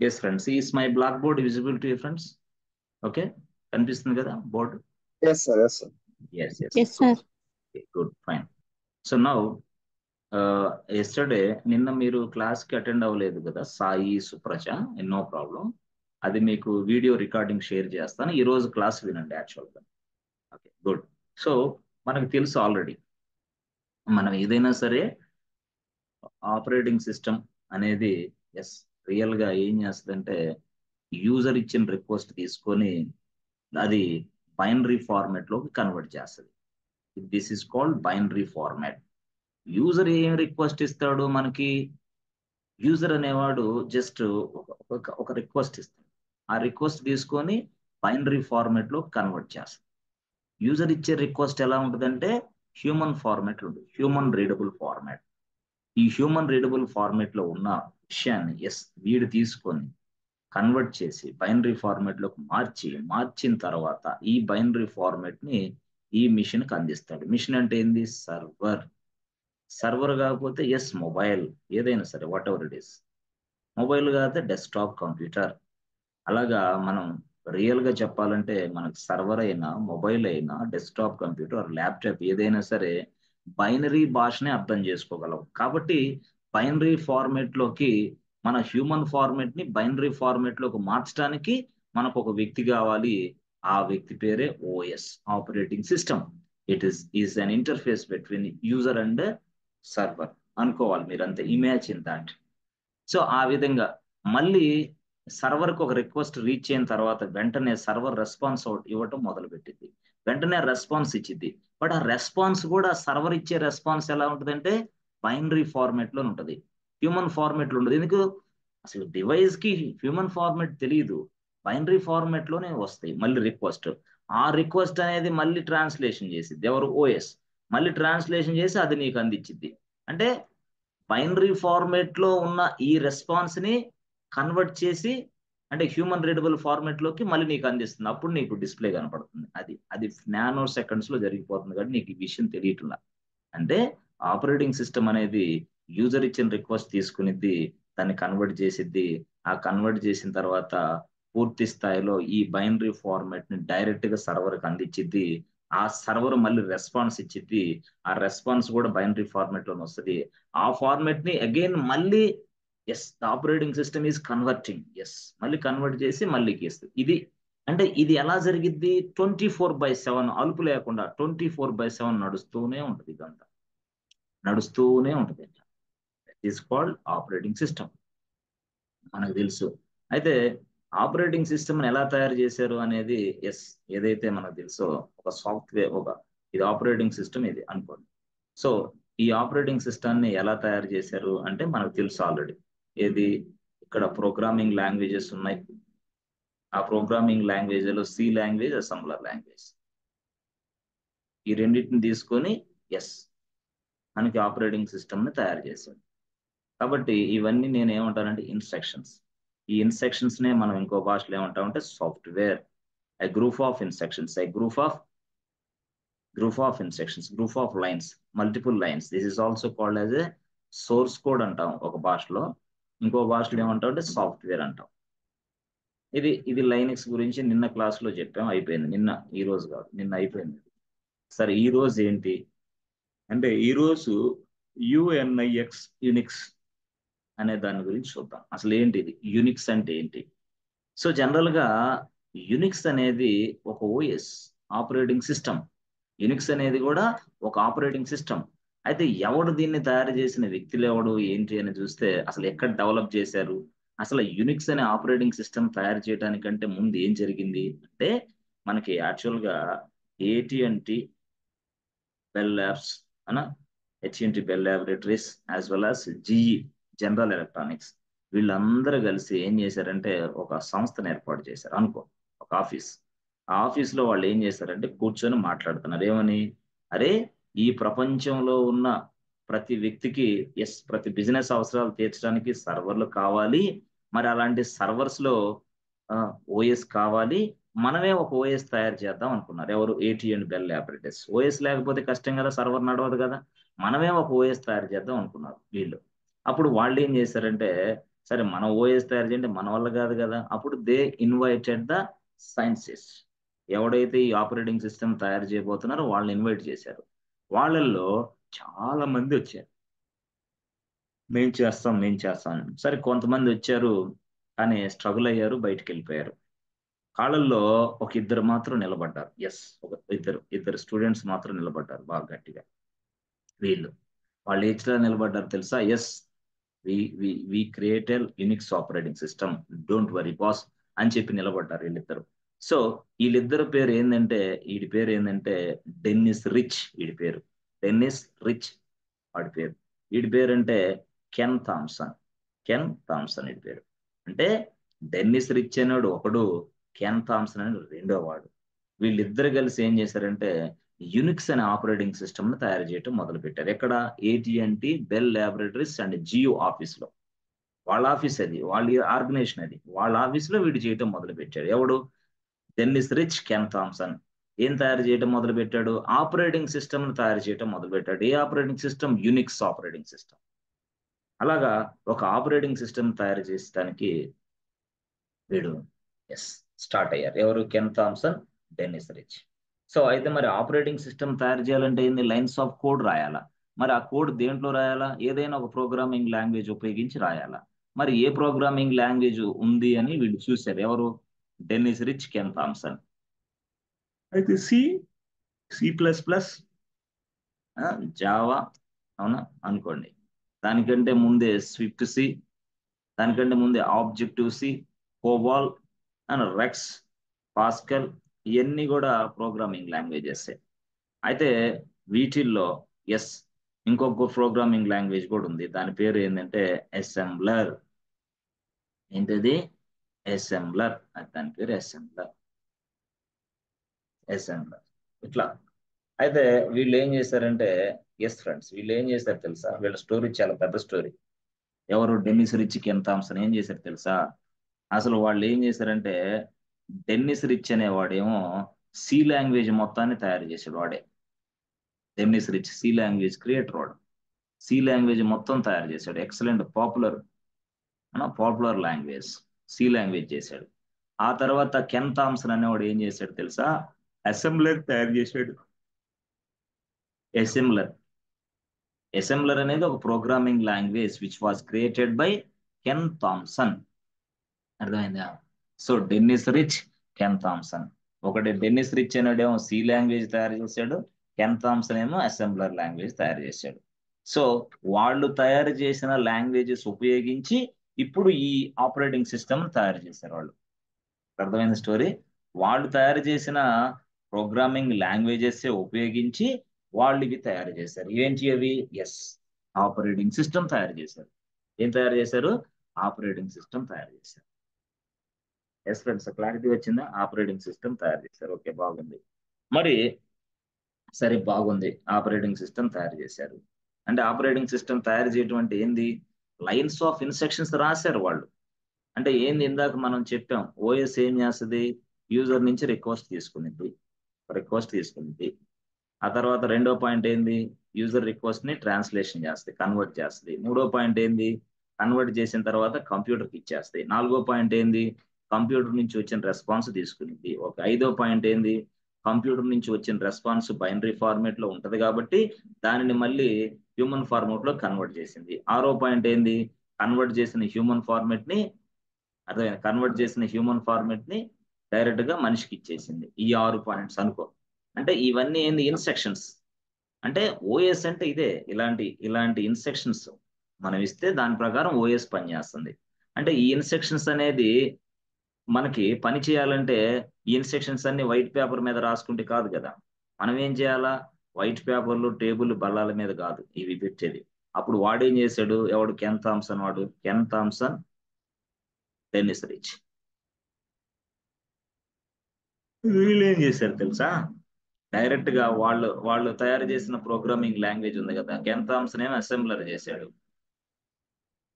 Yes, friends. Is my blackboard visible to you, friends? Okay. కనిపిస్తుంది కదా board? Yes, sir. Yes, sir. Yes, yes. Yes, sir. Okay, good, fine. So now, yesterday, నిన్న మీరు క్లాస్కి attend అవ్వలేదు కదా, Sai Supraja, no problem. అది మీకు video recording share చేస్తాను. ఈ రోజు క్లాస్ వినండి యాక్చువల్గా. Okay, good. సో మనకు తెలుసు ఆల్రెడీ, మనం ఏదైనా సరే ఆపరేటింగ్ సిస్టమ్ అనేది ఎస్ రియల్గా ఏం చేస్తుందంటే యూజర్ ఇచ్చిన రిక్వెస్ట్ తీసుకొని అది బైనరీ ఫార్మాట్ లోకి కన్వర్ట్ చేస్తుంది. This is called binary format. User ఏం రిక్వెస్ట్ ఇస్తాడు మనకి? యూజర్ అనేవాడు జస్ట్ ఒక రిక్వెస్ట్ ఇస్తాడు. ఆ రిక్వెస్ట్ తీసుకొని బైనరీ ఫార్మాట్ లో కన్వర్ట్ చేస్తాడు. యూజర్ ఇచ్చే రిక్వెస్ట్ ఎలా ఉంటుందంటే హ్యూమన్ ఫార్మాట్ ఉంటుంది, హ్యూమన్ రీడబుల్ ఫార్మాట్. ఈ హ్యూమన్ రీడబుల్ ఫార్మాట్ లో ఉన్న విషయాన్ని ఎస్ వీడు తీసుకొని కన్వర్ట్ చేసి బైనరీ ఫార్మాట్ లోకి మార్చిన తర్వాత ఈ బైనరీ ఫార్మాట్ ని ఈ మిషన్ కి అందిస్తాడు. మిషన్ అంటే ఏంది? సర్వర్. సర్వర్ కాకపోతే ఎస్ మొబైల్, ఏదైనా సరే what ever it is. Mobile కాకపోతే డెస్క్టాప్ కంప్యూటర్. అలాగా మనం రియల్ గా చెప్పాలంటే మనకు సర్వర్ అయినా మొబైల్ అయినా డెస్క్టాప్ కంప్యూటర్ ల్యాప్టాప్ ఏదైనా సరే బైనరీ భాషనే అర్థం చేసుకోగలం. కాబట్టి బైనరీ ఫార్మాట్ లోకి మన హ్యూమన్ ఫార్మాట్ ని బైనరీ ఫార్మాట్ లోకి మార్చడానికి మనకు ఒక వ్యక్తి కావాలి. ఆ వ్యక్తి పేరే OS, operating system. It is an interface between user and server అనుకోవాలి మీరంతా. Imagine that. సో ఆ విధంగా మళ్ళీ సర్వర్కి ఒక రిక్వెస్ట్ రీచ్ అయిన తర్వాత వెంటనే సర్వర్ రెస్పాన్స్ ఇవ్వటం మొదలుపెట్టింది. వెంటనే రెస్పాన్స్ ఇచ్చింది. బట్ ఆ రెస్పాన్స్ కూడా సర్వర్ ఇచ్చే రెస్పాన్స్ ఎలా ఉంటుందంటే బైనరీ ఫార్మాట్ లో ఉంటుంది, హ్యూమన్ ఫార్మాట్ లో ఉంటుంది. ఎందుకు? అసలు డివైస్ కి హ్యూమన్ ఫార్మాట్ తెలియదు, బైనరీ ఫార్మాట్ లోనే వస్తాయి మళ్ళీ రిక్వెస్ట్. ఆ రిక్వెస్ట్ అనేది మళ్ళీ ట్రాన్స్లేషన్ చేసిద్ది ఎవరు? ఓఎస్. మళ్ళీ ట్రాన్స్లేషన్ చేసి అది నీకు అందించిద్ది. అంటే బైనరీ ఫార్మాట్ లో ఉన్న ఈ రెస్పాన్స్ ని కన్వర్ట్ చేసి అంటే హ్యూమన్ రీడబుల్ ఫార్మాట్ లోకి మళ్ళీ నీకు అందిస్తుంది. అప్పుడు నీకు డిస్ప్లే కనపడుతుంది. అది అది నానో సెకండ్స్ లో జరిగిపోతుంది. కానీ నీకు ఈ విషయం తెలియట్లా. అంటే ఆపరేటింగ్ సిస్టమ్ అనేది యూజర్ ఇచ్చిన రిక్వెస్ట్ తీసుకునిద్ది, దాన్ని కన్వర్ట్ చేసిద్ది. ఆ కన్వర్ట్ చేసిన తర్వాత పూర్తి స్థాయిలో ఈ బైనరీ ఫార్మాట్ ని డైరెక్ట్ గా సర్వర్ కి అందించిద్ది. ఆ సర్వర్ మళ్ళీ రెస్పాన్స్ ఇచ్చిద్ది. ఆ రెస్పాన్స్ కూడా బైనరీ ఫార్మాట్ లోనే వస్తుంది. ఆ ఫార్మాట్ ని అగైన్ మళ్ళీ yes operating system is converting, yes మళ్ళీ కన్వర్ట్ చేసి మళ్ళీ గీస్తుంది. ఇది అంటే ఇది ఎలా జరిగిద్ది? 24/7 అలుపు లేకుండా 24/7 నడుస్తూనే ఉంటుంది. ఇదంతా నడుస్తూనే ఉంటుంది. Is called operating system. మనకు తెలుసు. అయితే ఆపరేటింగ్ సిస్టమ్ ఎలా తయారు చేశారు అనేది ఎస్ ఏదైతే మనకు తెలుసో ఒక సాఫ్ట్వేర్, ఇది ఆపరేటింగ్ సిస్టమ్ ఇది అనుకోండి. సో ఈ ఆపరేటింగ్ సిస్టమ్ని ఎలా తయారు చేశారు అంటే మనకు తెలుసు ఆల్రెడీ. ఏది? ఇక్కడ ప్రోగ్రామింగ్ లాంగ్వేజెస్ ఉన్నాయి. ఆ ప్రోగ్రామింగ్ లాంగ్వేజ్ లో సి లాంగ్వేజ్, అసెంబ్లర్ లాంగ్వేజ్, ఈ రెండింటిని తీసుకొని ఎస్ మనకి ఆపరేటింగ్ సిస్టమ్ ని తయారు చేశాడు. కాబట్టి ఇవన్నీ నేను ఏమంటానంటే ఇన్స్ట్రక్షన్స్. ఈ ఇన్స్ట్రక్షన్స్ నే మనం ఇంకో భాషలో ఏమంటామంటే software. a group of instructions, a group of instructions, group of lines, multiple lines. This is also called as a source code అంటాం ఒక భాషలో. ఇంకో భాషలో ఏమంటాం అంటే సాఫ్ట్వేర్ అంటాం. ఇది లైనక్స్ గురించి నిన్న క్లాస్ లో చెప్పాం, అయిపోయింది. ఈ రోజు కాదు, నిన్న అయిపోయింది. సరే ఈ రోజు ఏంటి అంటే ఈ రోజు యుఎన్ఐఎక్స్, యునిక్స్ అనే దాని గురించి చూద్దాం. అసలు ఏంటి ఇది యునిక్స్ అంటే ఏంటి? సో జనరల్ గా యునిక్స్ అనేది ఒక ఓఎస్, ఆపరేటింగ్ సిస్టమ్. యునిక్స్ అనేది కూడా ఒక ఆపరేటింగ్ సిస్టమ్. అయితే ఎవడు దీన్ని తయారు చేసిన వ్యక్తులు ఎవడు ఏంటి అని చూస్తే అసలు ఎక్కడ డెవలప్ చేశారు? అసలు యునిక్స్ అనే ఆపరేటింగ్ సిస్టమ్ తయారు చేయడానికంటే ముందు ఏం జరిగింది అంటే మనకి యాక్చువల్ గా AT&T బెల్ ల్యాబ్స్ అన HNT bell laboratories as well as GE general electronics, వీళ్ళందరూ కలిసి ఏం చేశారంటే ఒక సంస్థను ఏర్పాటు చేశారు అనుకో, ఒక ఆఫీస్. ఆ ఆఫీస్ లో వాళ్ళు ఏం చేశారంటే కూర్చొని మాట్లాడుతున్నారు. ఏమని? అరే ఈ ప్రపంచంలో ఉన్న ప్రతి వ్యక్తికి ప్రతి బిజినెస్ అవసరాలు తీర్చడానికి సర్వర్లు కావాలి. మరి అలాంటి సర్వర్స్ లో ఓఎస్ కావాలి. మనమే ఒక ఓఎస్ తయారు చేద్దాం అనుకున్నారు. ఎవరు? AT&T Bell laboratories. ఓఎస్ లేకపోతే కష్టం కదా, సర్వర్ నడవదు కదా. మనమే ఒక ఓఎస్ తయారు చేద్దాం అనుకున్నారు వీళ్ళు. అప్పుడు వాళ్ళు ఏం చేశారంటే సరే మన ఓఎస్ తయారు చేయండి, మన వల్ల కాదు కదా. అప్పుడు దే ఇన్వైటెడ్ ద సైన్సిస్ట్. ఎవడైతే ఈ ఆపరేటింగ్ సిస్టమ్ తయారు చేయబోతున్నారో వాళ్ళని ఇన్వైట్ చేశారు. వాళ్ళల్లో చాలా మంది వచ్చారు, మేము చేస్తాం మేము చేస్తాం అని. సరే కొంతమంది వచ్చారు, కానీ స్ట్రగుల్ అయ్యారు, బయటికి వెళ్ళిపోయారు. కాళ్ళల్లో ఒక ఇద్దరు మాత్రం నిలబడ్డారు. ఎస్, ఒక ఇద్దరు స్టూడెంట్స్ మాత్రం నిలబడ్డారు బాగా గట్టిగా. వీళ్ళు వాళ్ళు ఏజ్లో నిలబడ్డారు తెలుసా? Yes, we created Unix operating system, don't worry boss అని చెప్పి నిలబడ్డారు వీళ్ళిద్దరు. సో వీళ్ళిద్దరు పేరు ఏంటంటే, వీడి పేరు ఏంటంటే డెన్నిస్ రిచ్. వీడి పేరు డెన్నిస్ రిచ్, వాడి పేరు. వీడి పేరు అంటే కెన్ థామ్సన్. కెన్ థామ్సన్ వీడి పేరు. అంటే డెన్నిస్ రిచ్ అనేవాడు ఒకడు, కెన్ థామ్సన్ అని రెండో వాడు. వీళ్ళిద్దరు కలిసి ఏం చేశారంటే యునిక్స్ అనే ఆపరేటింగ్ సిస్టమ్ ను తయారు చేయడం మొదలు పెట్టారు. ఎక్కడ? AT&T బెల్ ల్యాబొరేటరీస్ అండ్ జియో ఆఫీస్ లో. వాళ్ళ ఆఫీస్ అది, వాళ్ళ ఆర్గనైజేషన్ అది. వాళ్ళ ఆఫీస్ లో వీడు చేయటం మొదలు పెట్టాడు. ఎవడు? Dennis Ritchie Ken Thomson. ఏం తయారు చేయడం మొదలు పెట్టాడు? ఆపరేటింగ్ సిస్టమ్ ను తయారు చేయడం మొదలు పెట్టాడు. ఏ operating system? Unix operating system. అలాగా ఒక ఆపరేటింగ్ సిస్టమ్ తయారు చేసడానికి వీడు ఎస్ స్టార్ట్ అయ్యారు. ఎవరు? Ken Thomson, Dennis Ritchie. So అయితే మరి ఆపరేటింగ్ సిస్టమ్ తయారు చేయాలంటే ఏంది? లైన్స్ ఆఫ్ కోడ్ రాయాలా. మరి ఆ కోడ్ దేంట్లో రాయాలా? ఏదైనా ఒక ప్రోగ్రామింగ్ లాంగ్వేజ్ ఉపయోగించి రాయాలా. మరి ఏ ప్రోగ్రామింగ్ లాంగ్వేజ్ ఉంది అని వీళ్ళు చూశారు. ఎవరు? Dennis Ritchie, Ken Thomson. అయితే C++, జావా, అవునా అనుకోండి. దానికంటే ముందే స్విఫ్ట్, దానికంటే ముందే objective, COBOL and Rexx, Pascal, ఇవన్నీ కూడా ప్రోగ్రామింగ్ లాంగ్వేజెస్. అయితే వీటిల్లో ఎస్ ఇంకొక ప్రోగ్రామింగ్ లాంగ్వేజ్ కూడా ఉంది. దాని పేరు ఏంటంటే అసెంబ్లర్. ఏంటది? అసెంబ్లర్. దాని పేరు అసెంబ్లర్. అసెంబ్లర్ ఇట్లా. అయితే వీళ్ళు ఏం చేశారంటే, ఎస్ ఫ్రెండ్స్, వీళ్ళు ఏం చేశారు తెలుసా? వీళ్ళ స్టోరీ చాలా పెద్ద స్టోరీ. ఎవరు? డెన్నిస్ రిచ్, కెన్ థామ్సన్ ఏం చేశారు తెలుసా? అసలు వాళ్ళు ఏం చేశారంటే, డెన్నిస్ రిచ్ అనేవాడేమో సి లాంగ్వేజ్ మొత్తాన్ని తయారు చేశాడు. వాడే Dennis Ritchie C language creator వాడు. సి లాంగ్వేజ్ మొత్తం తయారు చేశాడు. Excellent popular language C language చేశాడు. ఆ తర్వాత కెన్ థామ్సన్ అనేవాడు ఏం చేశాడు తెలుసా? అసెంబ్లర్ తయారు చేశాడు. అసెంబ్లర్ అసెంబ్లర్ అనేది ఒక programming language which was created by Ken Thompson. అర్థమైందా? So Dennis Ritchie, Ken Thompson. ఒకటి డెన్నిస్ రిచ్ అనేడేమో సి లాంగ్వేజ్ తయారు చేశాడు, కెన్ థామ్సన్ ఏమో అసెంబ్లర్ లాంగ్వేజ్ తయారు చేశాడు. సో వాళ్ళు తయారు చేసిన లాంగ్వేజెస్ ఉపయోగించి ఇప్పుడు ఈ ఆపరేటింగ్ సిస్టమ్ తయారు చేశారు వాళ్ళు. అర్థమైన స్టోరీ. వాళ్ళు తయారు చేసిన ప్రోగ్రామింగ్ లాంగ్వేజెస్ ఉపయోగించి వాళ్ళు ఇవి తయారు చేశారు. ఏంటి అవి? ఎస్, ఆపరేటింగ్ సిస్టమ్ తయారు చేశారు. ఏం తయారు చేశారు? ఆపరేటింగ్ సిస్టమ్ తయారు చేశారు. ఎస్ ఫ్రెండ్స్, క్లారిటీ వచ్చిందా? ఆపరేటింగ్ సిస్టమ్ తయారు చేశారు. ఓకే, బాగుంది. మరి సరే బాగుంది, ఆపరేటింగ్ సిస్టమ్ తయారు చేశారు. అంటే ఆపరేటింగ్ సిస్టమ్ తయారు చేయడం అంటే ఏంది? లైన్స్ ఆఫ్ ఇన్స్ట్రక్షన్స్ రాశారు వాళ్ళు. అంటే ఏంది? ఇందాక మనం చెప్పాం, ఓఎస్ ఏం చేస్తుంది? యూజర్ నుంచి రిక్వెస్ట్ తీసుకుంది. ఆ తర్వాత రెండో పాయింట్ ఏంది? యూజర్ రిక్వెస్ట్ ని ట్రాన్స్లేషన్ చేస్తుంది, కన్వర్ట్ చేస్తుంది. మూడో పాయింట్ ఏంది? కన్వర్ట్ చేసిన తర్వాత కంప్యూటర్కి ఇచ్చేస్తాయి. నాలుగో పాయింట్ ఏంది? కంప్యూటర్ నుంచి వచ్చిన రెస్పాన్స్ తీసుకునింది. ఒక ఐదో పాయింట్ ఏంది? కంప్యూటర్ నుంచి వచ్చిన రెస్పాన్స్ బైనరీ ఫార్మేట్ లో ఉంటది కాబట్టి దానిని మళ్ళీ హ్యూమన్ ఫార్మేట్ లో కన్వర్ట్ చేసింది. ఆరో పాయింట్ ఏంది? కన్వర్ట్ చేసిన హ్యూమన్ ఫార్మేట్ ని డైరెక్ట్ గా మనిషికి ఇచ్చేసింది. ఈ 6 పాయింట్స్ అనుకో. అంటే ఇవన్నీ ఏంది? ఇన్స్ట్రక్షన్స్. అంటే ఓఎస్ అంటే ఇదే, ఇలాంటి ఇలాంటి ఇన్స్ట్రక్షన్స్ మనం ఇస్తే దాని ప్రకారం ఓఎస్ పనిచేస్తుంది. అంటే ఈ ఇన్స్ట్రక్షన్స్ అనేది మనకి పని చేయాలంటే ఈ ఇన్స్ట్రక్షన్స్ అన్ని వైట్ పేపర్ మీద రాసుకుంటే కాదు కదా. మనం ఏం చేయాలా? వైట్ పేపర్లు, టేబుల్, బల్లాల మీద కాదు ఇవి పెట్టేది. అప్పుడు వాడేం చేశాడు? ఎవడు? Ken Thomson. వాడు కెన్ థామ్సన్, డెన్నిస్ రిచ్. వీళ్ళు ఏం చేశారు తెలుసా? డైరెక్ట్ గా వాళ్ళు తయారు చేసిన ప్రోగ్రామింగ్ లాంగ్వేజ్ ఉంది కదా, కెన్ థామ్సన్ ఏమో అసెంబ్లర్ చేశాడు,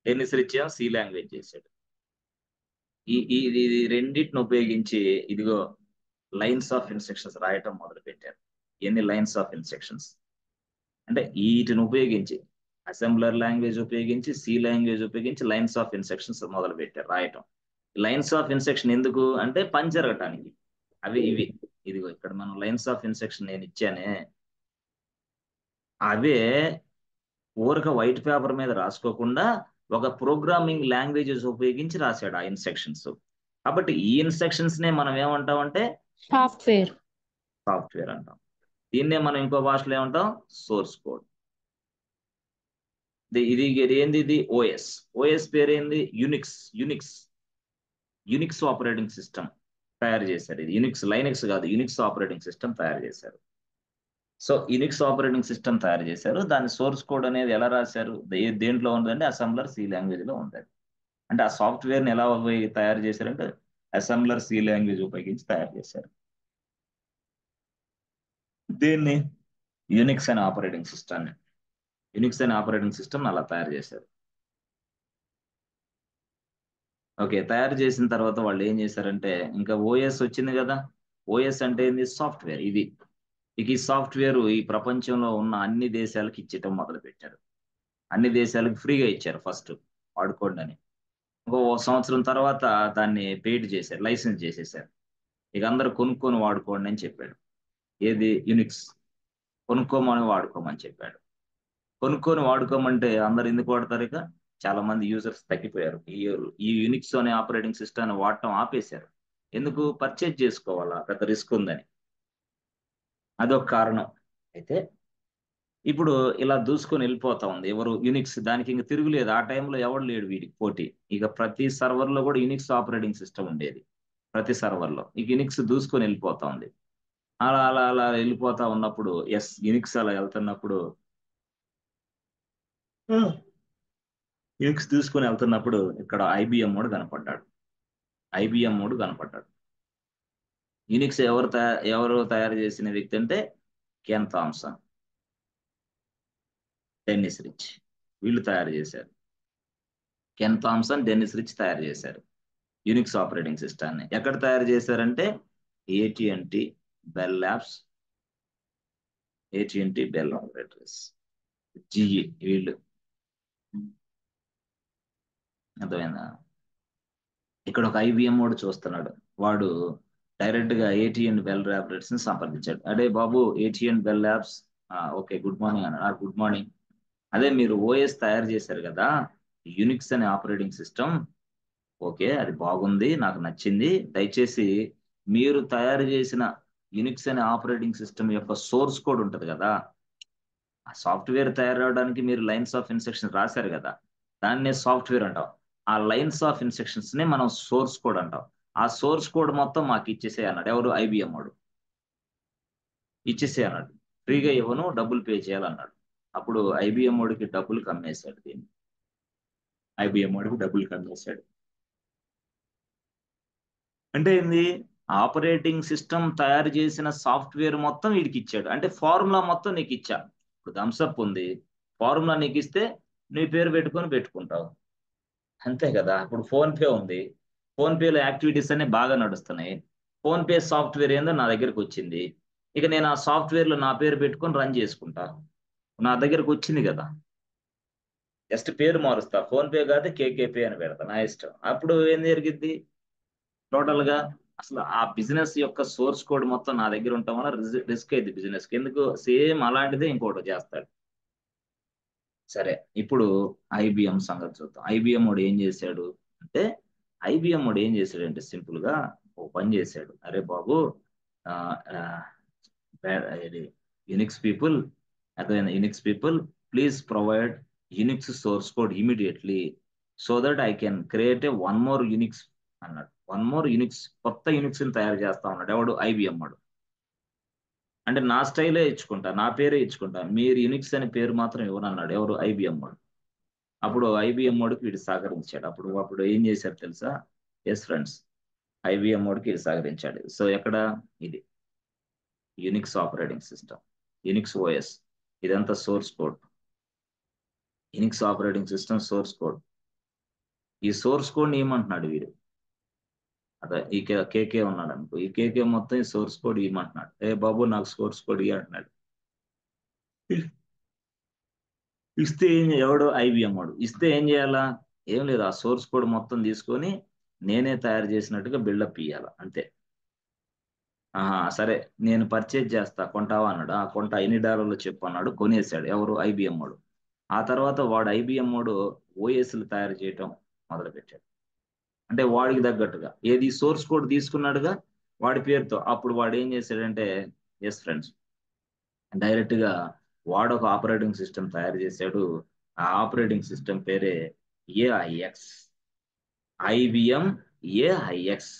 డెన్నిస్ రిచ్ ఏమో సి లాంగ్వేజ్ చేశాడు. ఈ రెండింటిని ఉపయోగించి ఇదిగో లైన్స్ ఆఫ్ ఇన్స్ట్రక్షన్స్ రాయటం మొదలు పెట్టారు. ఎన్ని లైన్స్ ఆఫ్ ఇన్స్ట్రక్షన్స్ అంటే వీటిని ఉపయోగించి. అసెంబ్లర్ లాంగ్వేజ్ ఉపయోగించి, సి లాంగ్వేజ్ ఉపయోగించి లైన్స్ ఆఫ్ ఇన్స్ట్రక్షన్స్ మొదలు పెట్టారు రాయటం. లైన్స్ ఆఫ్ ఇన్స్ట్రక్షన్ ఎందుకు అంటే పని జరగటానికి. అవి ఇవి ఇదిగో ఇక్కడ మనం లైన్స్ ఆఫ్ ఇన్స్ట్రక్షన్ నేను ఇచ్చానే, అవే ఊరక వైట్ పేపర్ మీద రాసుకోకుండా ఒక ప్రోగ్రామింగ్ లాంగ్వేజెస్ ఉపయోగించి రాశాడు ఆ ఇన్స్ట్రక్షన్స్. కాబట్టి ఈ ఇన్స్ట్రక్షన్స్ నే మనం ఏమంటామంటే సాఫ్ట్వేర్. సాఫ్ట్వేర్ అంటాం. దీన్నే మనం ఇంకో భాషలో ఏమంటాం, సోర్స్ కోడ్. ఇది ఏంది, ఇది ఓఎస్. ఓఎస్ పేరేంది, Unix. Unix Unix operating system తయారు చేశారు. ఇది యునిక్స్, లైనక్స్ కాదు, యునిక్స్ ఆపరేటింగ్ సిస్టమ్ తయారు చేశారు. సో యునిక్స్ ఆపరేటింగ్ సిస్టమ్ తయారు చేశారు. దాని సోర్స్ కోడ్ అనేది ఎలా రాశారు, దేంట్లో ఉందంటే అసెంబ్లర్ సి లాంగ్వేజ్ లో ఉంది. అంటే ఆ సాఫ్ట్వేర్ ని ఎలా తయారు చేశారంటే అసెంబ్లర్ సి లాంగ్వేజ్ ఉపయోగించి తయారు చేశారు. దీన్ని యునిక్స్ అనే ఆపరేటింగ్ సిస్టమ్ అలా తయారు చేశారు. ఓకే, తయారు చేసిన తర్వాత వాళ్ళు ఏం చేశారంటే, ఇంకా ఓఎస్ వచ్చింది కదా. ఓఎస్ అంటే ఏంది, సాఫ్ట్వేర్. ఇది ఇక ఈ సాఫ్ట్వేర్ ఈ ప్రపంచంలో ఉన్న అన్ని దేశాలకు ఇచ్చటం మొదలు పెట్టారు. అన్ని దేశాలకు ఫ్రీగా ఇచ్చారు ఫస్ట్, వాడుకోండి అని. ఇంకో సంవత్సరం తర్వాత దాన్ని పెయిడ్ చేశారు, లైసెన్స్ చేసేసారు. ఇక అందరు కొనుక్కొని వాడుకోండి అని చెప్పాడు. ఏది, యునిక్స్. కొనుక్కోమని వాడుకోమని చెప్పాడు. కొనుక్కొని వాడుకోమంటే అందరు ఎందుకు వాడతారు, ఇక చాలా మంది యూజర్స్ తగ్గిపోయారు. ఈ యునిక్స్ అనే ఆపరేటింగ్ సిస్టమ్ వాడటం ఆపేశారు. ఎందుకు, పర్చేజ్ చేసుకోవాలా, పెద్ద రిస్క్ ఉందని. అదొక కారణం. అయితే ఇప్పుడు ఇలా దూసుకొని వెళ్ళిపోతా ఉంది ఎవరు, యునిక్స్. దానికి ఇంక తిరుగులేదు. ఆ టైంలో ఎవడు లేడు వీడికి పోటీ. ఇక ప్రతి సర్వర్ లో కూడా యునిక్స్ ఆపరేటింగ్ సిస్టమ్ ఉండేది, ప్రతి సర్వర్ లో. ఇక యునిక్స్ దూసుకొని వెళ్ళిపోతా ఉంది. అలా అలా అలా వెళ్ళిపోతా ఉన్నప్పుడు, యునిక్స్ అలా వెళ్తున్నప్పుడు, యునిక్స్ తీసుకొని వెళ్తున్నప్పుడు ఇక్కడ ఐబిఎం వాడు కనపడ్డాడు. యునిక్స్ ఎవరు తయారు చేసిన వ్యక్తి అంటే కెన్ థామ్సన్, డెన్నిస్ రిచ్, వీళ్ళు తయారు చేశారు. కెన్ థామ్సన్, డెన్నిస్ రిచ్ తయారు చేశారు యునిక్స్ ఆపరేటింగ్ సిస్టాన్ని. ఎక్కడ తయారు చేశారంటే AT&T Bell labs, AT&T bell operators, GE, వీళ్ళు. అర్థమైందా. ఇక్కడ ఒక ఐబిఎం వాడు చూస్తున్నాడు. వాడు డైరెక్ట్ గా AT&T బెల్ ఆపరేటర్స్ ని సంప్రదించాడు. అడే బాబు, AT&T Bell Labs, okay good morning అన్నాడు. Good morning. అదే మీరు ఓఎస్ తయారు చేశారు కదా, యునిక్స్ అనే ఆపరేటింగ్ సిస్టమ్. ఓకే, అది బాగుంది, నాకు నచ్చింది. దయచేసి మీరు తయారు చేసిన యునిక్స్ అనే ఆపరేటింగ్ సిస్టమ్ యొక్క సోర్స్ కోడ్ ఉంటుంది కదా, ఆ సాఫ్ట్వేర్ తయారవడానికి మీరు లైన్స్ ఆఫ్ ఇన్స్ట్రక్షన్ రాశారు కదా, దాన్నే సాఫ్ట్వేర్ అంటాం. ఆ లైన్స్ ఆఫ్ ఇన్స్ట్రక్షన్స్ నే మనం సోర్స్ కోడ్ అంటాం. ఆ సోర్స్ కోడ్ మొత్తం మాకు ఇచ్చేసే అన్నాడు. ఎవరు, ఐబిఎం వాడు. ఇచ్చేసే అన్నాడు. ఫ్రీగా ఇవ్వను, డబ్బులు పే చేయాలన్నాడు. అప్పుడు ఐబిఎం వాడికి డబ్బులు కమ్మేశాడు. అంటే ఏంది, ఆపరేటింగ్ సిస్టమ్ తయారు చేసిన సాఫ్ట్వేర్ మొత్తం వీడికి ఇచ్చాడు. అంటే ఫార్ములా మొత్తం నీకు ఇచ్చా. ఇప్పుడు థమ్స్అప్ ఉంది, ఫార్ములా నీకు ఇస్తే నీ పేరు పెట్టుకుంటావు, అంతే కదా. ఇప్పుడు ఫోన్ పే ఉంది, ఫోన్ పేలో యాక్టివిటీస్ అన్ని బాగా నడుస్తున్నాయి. ఫోన్ పే సాఫ్ట్వేర్ ఏందో నా దగ్గరకు వచ్చింది. ఇక నేను ఆ సాఫ్ట్వేర్ లో నా పేరు పెట్టుకొని రన్ చేసుకుంటా. నా దగ్గరకు వచ్చింది కదా, జస్ట్ పేరు మారుస్తా. ఫోన్ పే కాదు కేకేపీ అని పెడతా, నా ఇష్టం. అప్పుడు ఏం జరిగిద్ది, టోటల్ గా అసలు ఆ బిజినెస్ యొక్క సోర్స్ కోడ్ మొత్తం నా దగ్గర ఉండటం వల్ల రిస్క్ అయింది బిజినెస్ కి. ఎందుకు, సేమ్ అలాంటిదే ఇంకోటి చేస్తాడు. సరే, ఇప్పుడు ఐబిఎం సంగతి చూద్దాం. ఐబిఎం వాడు ఏం చేశాడు అంటే, సింపుల్ గా ఓ పని చేశాడు. అరే బాబు, ఇది యునిక్స్ పీపుల్, అర్థమైంది, Unix people please provide Unix source code immediately so that I can create a one more Unix అన్నాడు. వన్ మోర్ యునిక్స్, కొత్త యునిక్స్ ని తయారు చేస్తా ఉన్నాడు. ఎవడు, ఐబిఎం వాడు. అంటే నా స్టైలే ఇచ్చుకుంటా, నా పేరే ఇచ్చుకుంటా, మీరు యునిక్స్ అనే పేరు మాత్రం ఇవ్వనన్నాడు. ఎవరు, ఐబిఎం వాడు. అప్పుడు ఐబిఎం వాడికి వీడు సహకరించాడు. అప్పుడు అప్పుడు ఏం చేశారు తెలుసా, ఫ్రెండ్స్, ఐబిఎం వాడికి వీడు సహకరించాడు. సో ఎక్కడ, ఇది Unix operating system, Unix OS, ఇదంతా source code. Unix operating system source code. ఈ సోర్స్ కోడ్ ఏమంటున్నాడు వీడు, అదే ఈ కేకే ఉన్నాడు అనుకో, ఈ కేకే మొత్తం ఈ సోర్స్ కోడ్ ఇవ్వమంటున్నాడు. ఏ బాబు, నాకు సోర్స్ కోడ్ ఇవ్వ అంటున్నాడు. ఇస్తే ఎవడు ఐబిఎం వాడు ఇస్తే ఏం చేయాలా? ఏం లేదు, ఆ సోర్స్ కోడ్ మొత్తం తీసుకొని నేనే తయారు చేసినట్టుగా బిల్డప్ ఇయ్యాల అంతే. ఆహా సరే, నేను పర్చేజ్ చేస్తా కొంటావా అన్నాడు. ఆ కొంటా, ఎన్ని డాలర్లు చెప్పు అన్నాడు. కొనేసాడు ఎవరు? ఐబిఎం వాడు. ఆ తర్వాత వాడు ఐబిఎం వాడు ఓఎస్లు తయారు చేయటం మొదలుపెట్టాడు. అంటే వాడికి తగ్గట్టుగా ఏది సోర్స్ కోడ్ తీసుకున్నాడుగా వాడి పేరుతో. అప్పుడు వాడు ఏం చేశాడంటే, ఎస్ ఫ్రెండ్స్, డైరెక్ట్ గా వాడు ఒక ఆపరేటింగ్ సిస్టమ్ తయారు చేశాడు. ఆ ఆపరేటింగ్ సిస్టమ్ పేరే AIX. IBM AIX.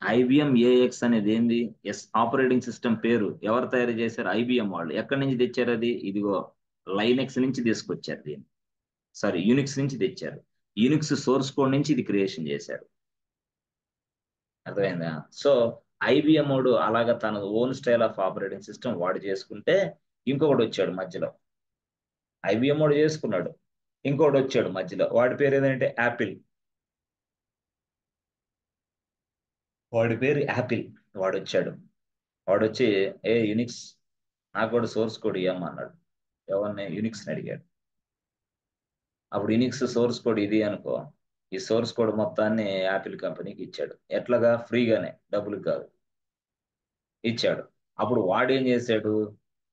IBM AX అనేది ఏంది? ఎస్, ఆపరేటింగ్ సిస్టమ్ పేరు. ఎవరు తయారు చేశారు? ఐబిఎం వాళ్ళు. ఎక్కడి నుంచి తెచ్చారు అది? ఇదిగో లైనెక్స్ నుంచి తీసుకొచ్చారు దీన్ని. సారీ, యూనిక్స్ నుంచి తెచ్చారు. యూనిక్స్ సోర్స్ కోడ్ నుంచి ఇది క్రియేషన్ చేశారు. అర్థమైందా? సో ఐబిఎం వాడు అలాగా తన own style of operating system వాడు చేసుకుంటే, ఇంకొకటి వచ్చాడు మధ్యలో. ఐబిఎం వాడు చేసుకున్నాడు, ఇంకోటి వచ్చాడు మధ్యలో. వాడి పేరు ఏదంటే యాపిల్. వాడి పేరు యాపిల్. వాడు వచ్చాడు. వాడు వచ్చి, ఏ యునిక్స్, నాకు కూడా సోర్స్ కోడ్ ఇవ్వమన్నాడు. ఎవరిని? యునిక్స్ని అడిగాడు. అప్పుడు యునిక్స్ సోర్స్ కోడ్ ఇది అనుకో. ఈ సోర్స్ కోడ్ మొత్తాన్ని యాపిల్ కంపెనీకి ఇచ్చాడు. ఎట్లాగా? ఫ్రీగానే, డబ్బులు కాదు, ఇచ్చాడు. అప్పుడు వాడు ఏం చేశాడు?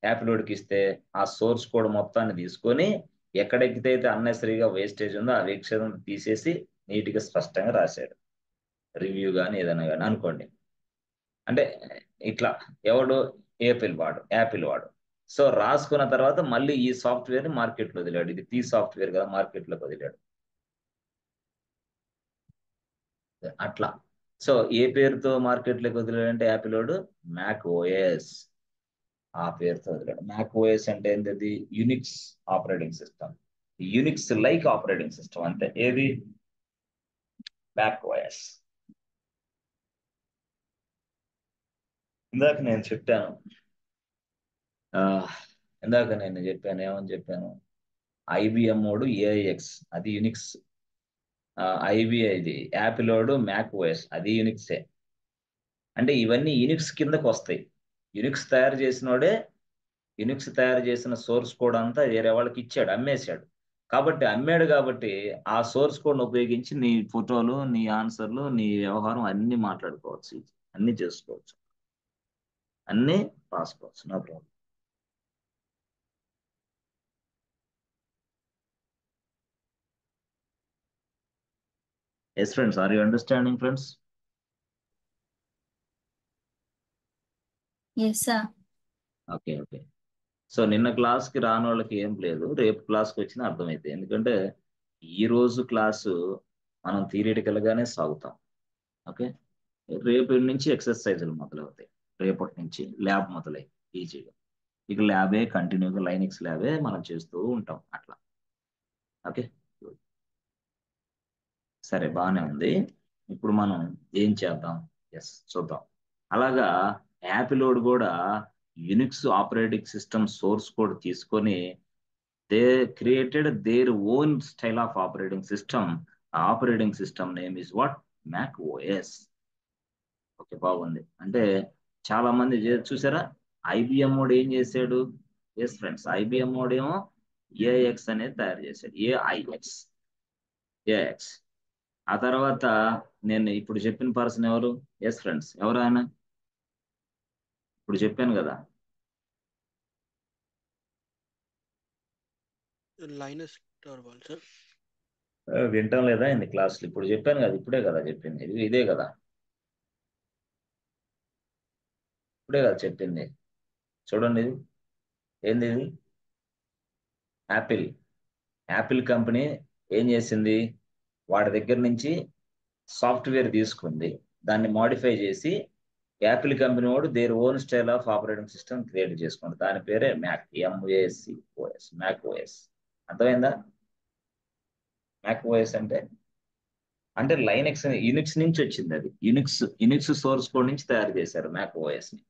యాపిల్ వాడికి ఇస్తే ఆ సోర్స్ కోడ్ మొత్తాన్ని తీసుకొని ఎక్కడెక్కితే అయితే అన్నెసరీగా వేస్టేజ్ ఉందో ఆ వేస్టేజ్ తీసేసి నీట్గా స్పష్టంగా రాశాడు. రివ్యూ కానీ ఏదైనా కానీ అనుకోండి. అంటే ఇట్లా ఎవడు? యాపిల్ వాడు. సో రాసుకున్న తర్వాత మళ్ళీ ఈ సాఫ్ట్వేర్ ని మార్కెట్లో వదిలాడు. ఇది టీ సాఫ్ట్వేర్ కదా, మార్కెట్లోకి వదిలాడు. అట్లా. సో ఏ పేరుతో మార్కెట్లోకి వదిలాడంటే యాపిల్ వాడు? Mac OS. ఆ పేరుతో వదిలాడు. మ్యాక్ ఓఎస్ అంటే ఏంటది? Unix operating system. Unix like operating system అంతే. ఏది? Mac OS. ఇందాక నేను చెప్పాను, ఆ, ఏమని చెప్పాను? ఐబిఎం వాడు ఏఐఎక్స్, అది యునిక్స్. ఇది యాపిల్ వాడు మ్యాక్ ఓఎస్, అది యునిక్సే. అంటే ఇవన్నీ యునిక్స్ కిందకు వస్తాయి. యునిక్స్ తయారు చేసినోడే, యునిక్స్ తయారు చేసిన సోర్స్ కోడ్ అంతా వేరే వాళ్ళకి ఇచ్చాడు, అమ్మేశాడు. కాబట్టి అమ్మాడు కాబట్టి ఆ సోర్స్ కోడ్ని ఉపయోగించి నీ ఫోటోలు, నీ ఆన్సర్లు, నీ వ్యవహారం అన్ని మాట్లాడుకోవచ్చు, అన్ని చేసుకోవచ్చు, అన్ని రాసుకోవచ్చు, no problem. Yes friends, are you understanding friends? Yes sir. Okay okay. So నిన్న క్లాస్కి రాని వాళ్ళకి ఏం లేదు, రేపు క్లాస్కి వచ్చినా అర్థమైంది. ఎందుకంటే ఈ రోజు క్లాసు మనం థియరిటికల్ గానే సాగుతాం. ఓకే. రేపటి నుంచి ఎక్సర్సైజులు మొదలవుతాయి. రేపటి నుంచి ల్యాబ్ మొదలై ఈజీగా. ఇక ల్యాబే కంటిన్యూగా, లైనిక్స్ ల్యాబే మనం చేస్తూ ఉంటాం అట్లా. ఓకే. సరే, బాగానే ఉంది. ఇప్పుడు మనం ఏం చేద్దాం? ఎస్, చూద్దాం. అలాగా యాపిలోడ్ కూడా Unix operating system source code తీసుకొని they created their own style of operating system. Operating system name is what? Mac OS. Okay, బాగుంది. అంటే చాలా మంది చూసారా? ఐబిఎం వాడు ఏం చేశాడు? ఎస్ ఫ్రెండ్స్, ఐబిఎం వాడేమో ఏఎక్స్ అనేది తయారు చేశాడు. AIX, AX. ఆ తర్వాత నేను ఇప్పుడు చెప్పిన పర్సన్ ఎవరు? ఎస్ ఫ్రెండ్స్, ఎవరు ఆయన? ఇప్పుడు చెప్పాను కదా. లైనస్ టార్వాల్ సార్. వింటం లేదా ఇన్ని క్లాసులు? ఇప్పుడు చెప్పాను కదా, ఇప్పుడే కదా చెప్పింది. ఇదే కదా, ఇప్పుడే కదా చెప్పింది. చూడండి ఇది ఏంది? ఇది యాపిల్. యాపిల్ కంపెనీ ఏం చేసింది? వాడి దగ్గర నుంచి సాఫ్ట్వేర్ తీసుకుంది, దాన్ని మాడిఫై చేసి యాపిల్ కంపెనీ వాడు their own style of operating system create చేసుకుంది. దాని పేరే Mac, MAC OS, Mac OS. అర్థమైందా? మ్యాక్ ఓఎస్ అంటే లైనెక్స్, యునిక్స్ నుంచి వచ్చింది. అది యునిక్స్ సోర్స్ కోడ్ నుంచి తయారు చేశారు మ్యాక్ ఓఎస్ ని.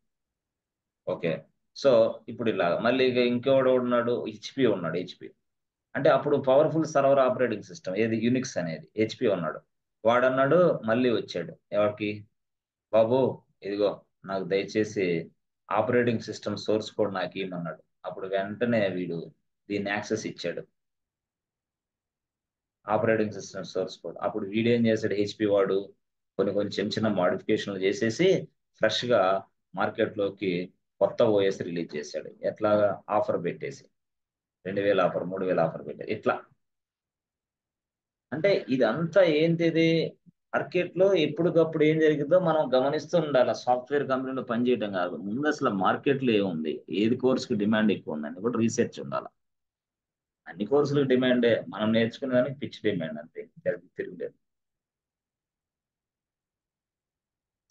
ఓకే. సో ఇప్పుడు ఇలా మళ్ళీ ఇక ఇంకెవడు ఉన్నాడు? హెచ్పి ఉన్నాడు. హెచ్పి అంటే అప్పుడు పవర్ఫుల్ సర్వర్ ఆపరేటింగ్ సిస్టమ్ ఏది? యునిక్స్ అనేది. హెచ్పి ఉన్నాడు. వాడన్నాడు, మళ్ళీ వచ్చాడు ఎవరికి? బాబు, ఇదిగో నాకు దయచేసి ఆపరేటింగ్ సిస్టమ్ సోర్స్ కోడ్ నాకు ఇవ్వమన్నాడు. అప్పుడు వెంటనే వీడు దీన్ని యాక్సెస్ ఇచ్చాడు, ఆపరేటింగ్ సిస్టమ్ సోర్స్ కోడ్. అప్పుడు వీడేం చేశాడు, హెచ్పి వాడు కొన్ని చిన్న చిన్న మాడిఫికేషన్లు చేసేసి ఫ్రెష్ గా మార్కెట్ లోకి కొత్త ఓఎస్ రిలీజ్ చేశాడు. ఎట్లాగా, ఆఫర్ పెట్టేసి 2000 ఆఫర్, 3000 ఆఫర్ పెట్టారు. ఇట్లా అంటే ఇదంతా ఏంటిది, మార్కెట్ లో ఎప్పటికప్పుడు ఏం జరిగిందో మనం గమనిస్తూ ఉండాలి. సాఫ్ట్వేర్ కంపెనీలో పనిచేయడం కాదు, ముందు అసలు మార్కెట్ లో ఏముంది, ఏది కోర్సుకి డిమాండ్ ఎక్కువ ఉందని కూడా రీసెర్చ్ ఉండాలి. అన్ని కోర్సులకు డిమాండే, మనం నేర్చుకునే దానికి పిచ్ డిమాండ్ అంతే, తిరుగులేదు.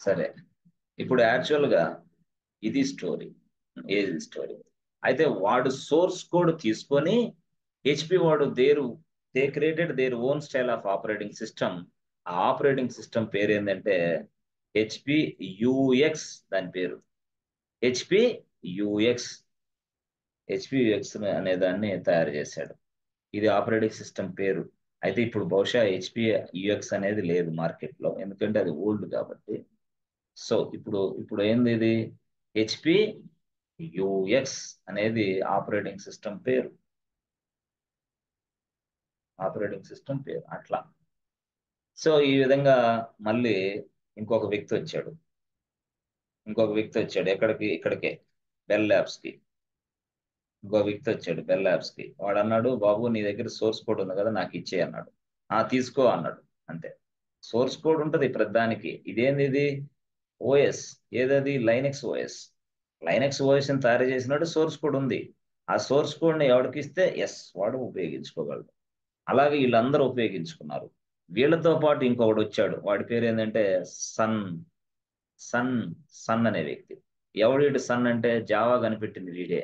సరే, ఇప్పుడు యాక్చువల్ గా ఇది స్టోరీ, ఏది స్టోరీ. అయితే వాడు సోర్స్ కోడ్ తీసుకొని హెచ్పి వాడు they created their own style of operating system. ఆ ఆపరేటింగ్ సిస్టమ్ పేరు ఏంటంటే హెచ్పి యుఎక్స్, దాని పేరు హెచ్పి యుఎక్స్. హెచ్పి యుఎక్స్ అనే దాన్ని తయారు చేశాడు. ఇది ఆపరేటింగ్ సిస్టమ్ పేరు. అయితే ఇప్పుడు బహుశా హెచ్పి యుఎక్స్ అనేది లేదు మార్కెట్ లో, ఎందుకంటే అది ఓల్డ్ కాబట్టి. సో ఇప్పుడు ఏంది ఇది, హెచ్పి యుఎక్స్ అనేది ఆపరేటింగ్ సిస్టమ్ పేరు, ఆపరేటింగ్ సిస్టమ్ పేరు అట్లా. సో ఈ విధంగా మళ్ళీ ఇంకొక వ్యక్తి వచ్చాడు, ఎక్కడికి, ఇక్కడికే, బెల్ ల్యాబ్స్ కి. ఇంకో వ్యక్తి వచ్చాడు బెల్ ల్యాబ్స్ కి. వాడు అన్నాడు, బాబు నీ దగ్గర సోర్స్ కోడ్ ఉంది కదా, నాకు ఇచ్చే అన్నాడు. తీసుకో అన్నాడు, అంతే. సోర్స్ కోడ్ ఉంటది ప్రతిదానికి. ఇదేంది ఇది, ఓఎస్, ఏదది, లైనెక్స్ ఓఎస్. లైనెక్స్ ఓఎస్ ని తయారు చేసినట్టు సోర్స్ కోడ్ ఉంది. ఆ సోర్స్ కోడ్ ని ఎవరికి ఇస్తే ఎస్ వాడు ఉపయోగించుకోగలడు. అలాగే వీళ్ళందరూ ఉపయోగించుకున్నారు. వీళ్ళతో పాటు ఇంకొకడు వచ్చాడు, వాడి పేరు ఏంటంటే సన్ సన్ సన్ అనే వ్యక్తి. ఎవడు సన్ అంటే జావా కనిపెట్టింది వీడే,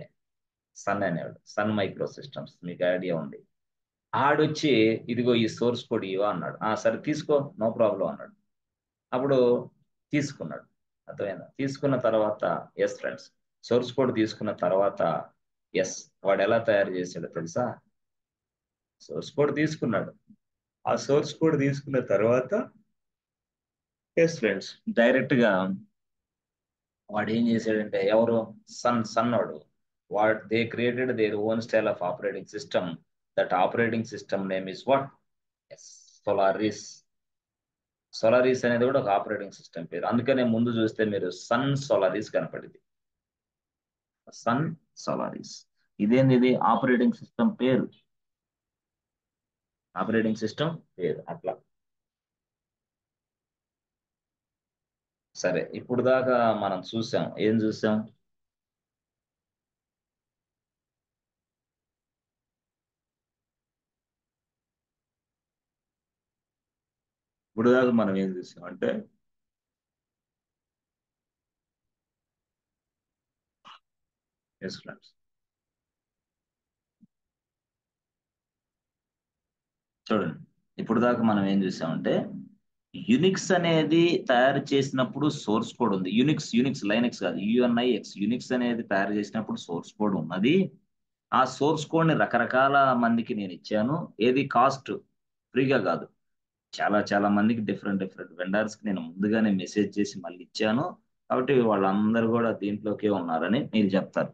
సన్ అనేవాడు, సన్ మైక్రో సిస్టమ్స్, మీకు ఐడియా ఉంది. ఆడొచ్చి ఇదిగో ఈ సోర్స్ కోడ్ ఇవా అన్నాడు. సరే తీసుకో, నో ప్రాబ్లం అన్నాడు. అప్పుడు తీసుకున్నాడు. అర్థమైందా, తీసుకున్న తర్వాత ఎస్ ఫ్రెండ్స్, సోర్స్ కోడ్ తీసుకున్న తర్వాత ఎస్, వాడు ఎలా తయారు చేశాడో తెలుసా. సోర్స్ కోడ్ తీసుకున్నాడు. ఆ సోర్స్ కోడ్ తీసుకున్న తర్వాత ఎస్ ఫ్రెండ్స్, డైరెక్ట్ గా వాడు ఏం చేశాడంటే, ఎవరు, వాడు they created their own style of operating system. That operating system name is what, yes, Solaris. Solaris అనేది కూడా ఒక ఆపరేటింగ్ సిస్టమ్ పేరు. అందుకనే ముందు చూస్తే మీరు సన్ సోలారిస్ కనపడింది, సన్ సోలారిస్. ఇదేంది, ఇది ఆపరేటింగ్ సిస్టమ్ పేరు, ఆపరేటింగ్ సిస్టమ్ పేరు అట్లా. సరే, ఇప్పుడు దాకా మనం చూసాం, ఏం చూసాం, ఇప్పుడు దాకా మనం ఏం చూసాం అంటే, ఎస్ ఫ్రెండ్స్, చూడండి, ఇప్పుడు దాకా మనం ఏం చూసామంటే, యునిక్స్ అనేది తయారు చేసినప్పుడు సోర్స్ కోడ్ ఉంది. యునిక్స్ లైనక్స్ కాదు, యుఎన్ఐఎక్స్. యునిక్స్ అనేది తయారు చేసినప్పుడు సోర్స్ కోడ్ ఉన్నది. ఆ సోర్స్ కోడ్ ని రకరకాల మందికి నేను ఇచ్చాను. ఏది కాస్ట్, ఫ్రీగా కాదు, చాలా చాలా మందికి డిఫరెంట్ డిఫరెంట్ వెండర్స్ కి నేను ముందుగానే మెసేజ్ చేసి మళ్ళీ ఇచ్చాను. కాబట్టి వాళ్ళందరూ కూడా దీంట్లోకే ఉన్నారని మీరు చెప్తారు.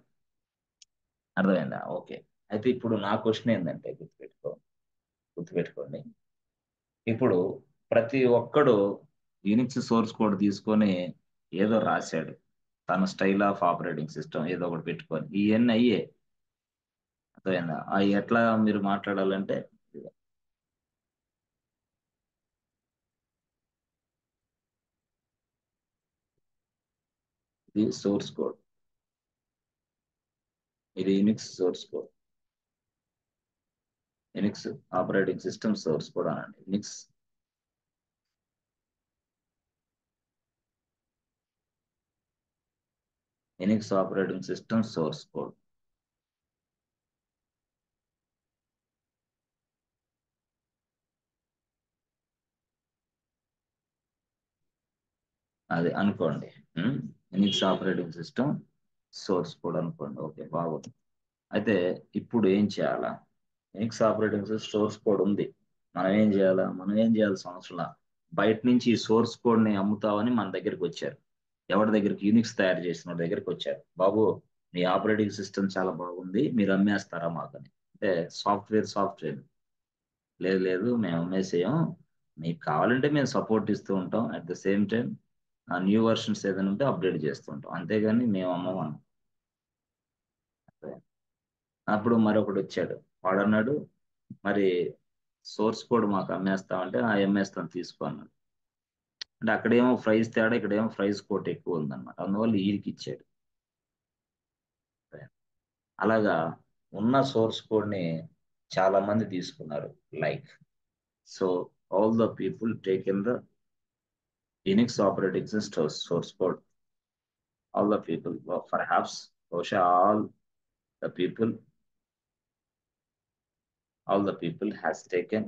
అర్థమైందా, ఓకే. అయితే ఇప్పుడు నా క్వశ్చన్ ఏంటంటే, గుర్తుపెట్టుకోండి, ఇప్పుడు ప్రతి ఒక్కడు యూనిక్స్ సోర్స్ కోడ్ తీసుకొని ఏదో రాశాడు, తన స్టైల్ ఆఫ్ ఆపరేటింగ్ సిస్టమ్ ఏదో ఒకటి పెట్టుకొని, ఇవన్నీ అయ్యే. అర్థమైందా, అవి ఎట్లా మీరు మాట్లాడాలంటే, ఇది సోర్స్ కోడ్, ఇది Unix source code, Unix operating system source code అనండి. Unix operating system source code. అది అనుకోండి, Unix operating system source code అనుకోండి. ఓకే, బాగుంది. అయితే ఇప్పుడు ఏం చేయాలా, Unix operating system source code ఉంది. మనం ఏం చేయాల్సిన అవసరం లా. బయట నుంచి ఈ సోర్స్ కోడ్ ని అమ్ముతామని మన దగ్గరికి వచ్చారు. ఎవరి దగ్గరికి, యూనిక్స్ తయారు చేసిన వాడి దగ్గరికి వచ్చారు. బాబు, మీ ఆపరేటింగ్ సిస్టమ్ చాలా బాగుంది, మీరు అమ్మేస్తారా మాకని. అంటే సాఫ్ట్వేర్ లేదు మేము అమ్మేసేయం, మీకు కావాలంటే మేము సపోర్ట్ ఇస్తూ ఉంటాం, at the same time new versions ఏదైనా ఉంటే అప్డేట్ చేస్తూ ఉంటాం, అంతేగాని మేము అమ్మమన్నాం. అప్పుడు మరొకడు వచ్చాడు, వాడన్నాడు మరి సోర్స్ కోడ్ మాకు అమ్మేస్తామంటే అమ్మేస్తాం తీసుకో అన్నాడు. అంటే అక్కడేమో ప్రైస్ తేడా, ఇక్కడేమో ప్రైస్ కోట్ ఎక్కువ ఉందన్నమాట, అందువల్ల వీరికి ఇచ్చాడు. అలాగా ఉన్న సోర్స్ కోడ్ ని చాలా మంది తీసుకున్నారు. Like so all the people take in the Unix operating system source code. All the people, perhaps బహుశా the people all the people has taken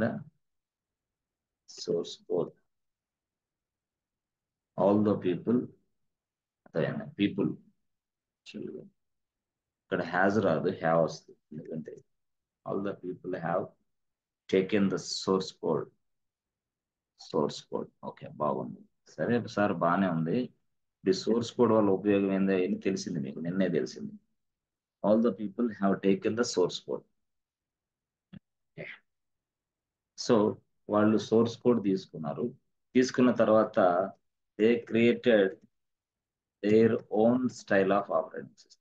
the source code. All the people people ఇక్కడ has రాదు, have వస్తుంది. ఎందుకంటే all the people have taken the source code. Okay, బాగుంది. సరే sir, బాగానే ఉంది. ఈ సోర్స్ కోడ్ వల్ల ఉపయోగం ఏందో అని తెలిసింది మీకు, నిన్నే తెలిసింది. All the people have taken the source code. So వాళ్ళు సోర్స్ కోడ్ తీసుకున్నారు. తీసుకున్న తర్వాత they created their own style of operating system.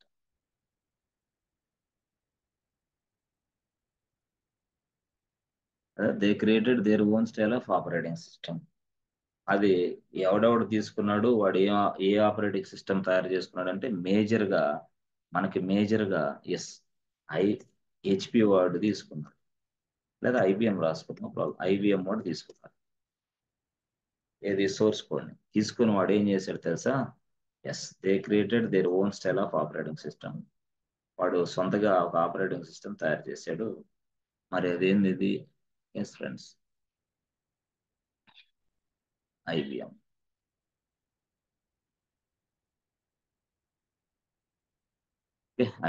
They created their own style of operating system. అది ఎవడెవడు తీసుకున్నాడు, వాడు ఏ ఆపరేటింగ్ సిస్టమ్ తయారు చేసుకున్నాడు అంటే మేజర్గా ఎస్ హెచ్పి వాడు తీసుకున్నాడు, లేదా ఐబిఎం రాసుకున్నాం ప్రాబ్లం, ఐబిఎం వాడు తీసుకున్నాడు. ఏది సోర్స్ కోడ్ని తీసుకుని వాడు ఏం చేశాడు తెలుసా? Yes, they created their own style of operating system. వాడు సొంతగా ఒక ఆపరేటింగ్ సిస్టమ్ తయారు చేశాడు. మరి అదేంది ఇది? Yes friends, IBM.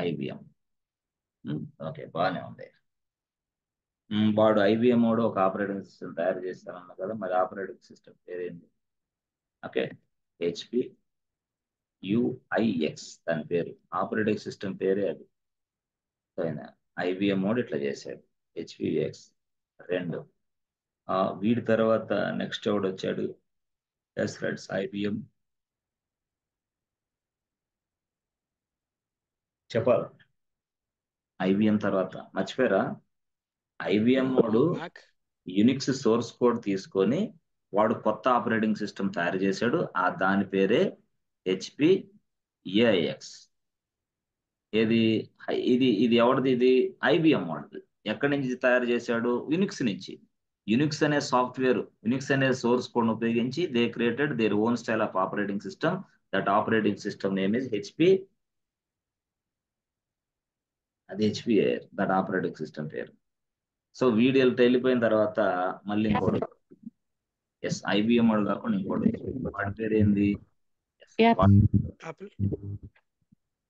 IBM okay, బాగానే ఉంది. వాడు ఐబిఎం వాడు ఒక ఆపరేటింగ్ సిస్టమ్ తయారు చేస్తానన్నా కదా, మరి ఆపరేటింగ్ సిస్టమ్ పేరేంటి? ఓకే, హెచ్పి యుఐఎక్స్ దాని పేరు, ఆపరేటింగ్ సిస్టమ్ పేరే అది. ఐబిఎం వాడు ఇట్లా చేశాడు, హెచ్పిఎక్స్ 2. వీడి తర్వాత నెక్స్ట్ ఎవడు వచ్చాడు? Yes friends, IBM. చెప్పాలి, ఐబిఎం తర్వాత మర్చిపోయారా? ఐబిఎం వాడు మ్యాక్ యునిక్స్ సోర్స్ కోడ్ తీసుకొని వాడు కొత్త ఆపరేటింగ్ సిస్టమ్ తయారు చేశాడు, దాని పేరే హెచ్పి ఏఐఎక్స్. ఏది ఇది ఎవరిది? ఇది ఐబిఎం వాడిది. ఎక్కడి నుంచి తయారు చేశాడు? యునిక్స్ నుంచి. యునిక్స్ అనే సోర్స్ కోడ్ ఉపయోగించి they created their own style of operating system. That operating system name is HP. అది హెచ్పిఏ, దట్ ఆపరేటింగ్ సిస్టమ్ పేరు. సో వీడియోలు వెళ్ళిపోయిన తర్వాత మళ్ళీ ఇంకోటి, ఎస్ ఐబిఎం వాడు కాకుండా ఇంకోటి, వాడి పేరు ఏంది? యాపిల్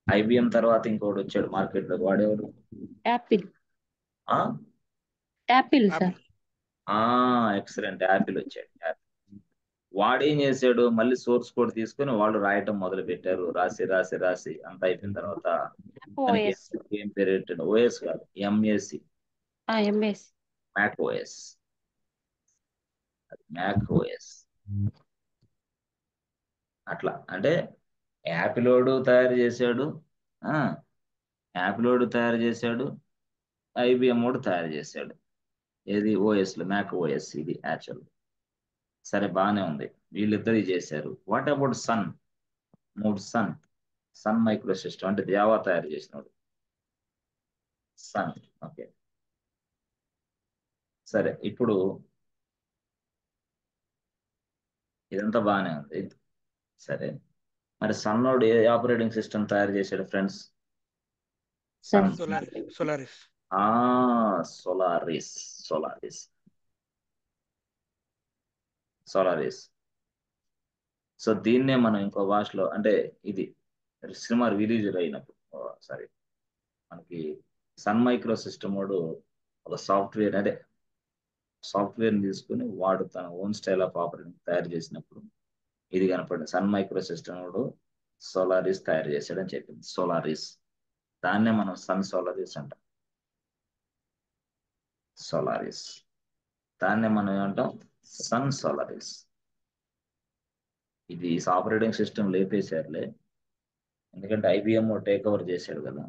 ఐబిఎం తర్వాత ఇంకోటి వచ్చాడు మార్కెట్ లో, వాడేవాడు? యాపిల్ ఆ యాపిల్ సార్. ఎక్సలెంట్, యాపిల్ వచ్చాడు. వాడేం చేశాడు? మళ్ళీ సోర్స్ కోడ్ తీసుకొని వాళ్ళు రాయటం మొదలు పెట్టారు. రాసి అంత అయిపోయిన తర్వాత దానికి ఓఎస్ ఏం పేరు పెట్టాడు? ఓఎస్ కాదు, ఎంఏసి, ఎంఎస్ మ్యాక్ ఓఎస్. అట్లా అంటే యాపిలోడు తయారు చేశాడు, ఐబిఎం వాడు తయారు చేశాడు. ఏది? ఓఎస్లో మ్యాక్ ఓఎస్, ఇది యాక్చువల్. సరే, బాగానే ఉంది, వీళ్ళిద్దరు చేశారు. What about Sun micro system, అంటే జావా తయారు చేసినాడు సన్. ఓకే, సరే, ఇప్పుడు ఇదంతా బాగానే ఉంది. సరే, మరి సన్నోడు ఏ ఆపరేటింగ్ సిస్టమ్ తయారు చేశాడు friends? Sun. Solaris Solaris. So దీన్నే మనం ఇంకో భాషలో, అంటే ఇది సినిమా రిలీజ్ అయినప్పుడు, సారీ, మనకి సన్ మైక్రో సిస్టమ్ వాడు ఒక సాఫ్ట్వేర్ తీసుకుని వాడు తన ఓన్ స్టైల్ ఆఫ్ ఆపరేటింగ్ తయారు చేసినప్పుడు ఇది కనపడింది. సన్ మైక్రో సిస్టమ్ వాడు సోలారిస్ తయారు చేశాడని చెప్పింది. సోలారిస్ దాన్నే మనం సన్ సోలారిస్ అంటాం. సోలారిస్ దాన్నే మనం ఏమంటాం? Sun Solaris. ఇది ఆపరేటింగ్ సిస్టమ్ లేపేశారులే, ఎందుకంటే ఐబిఎం టేక్ ఓవర్ చేశాడు కదా.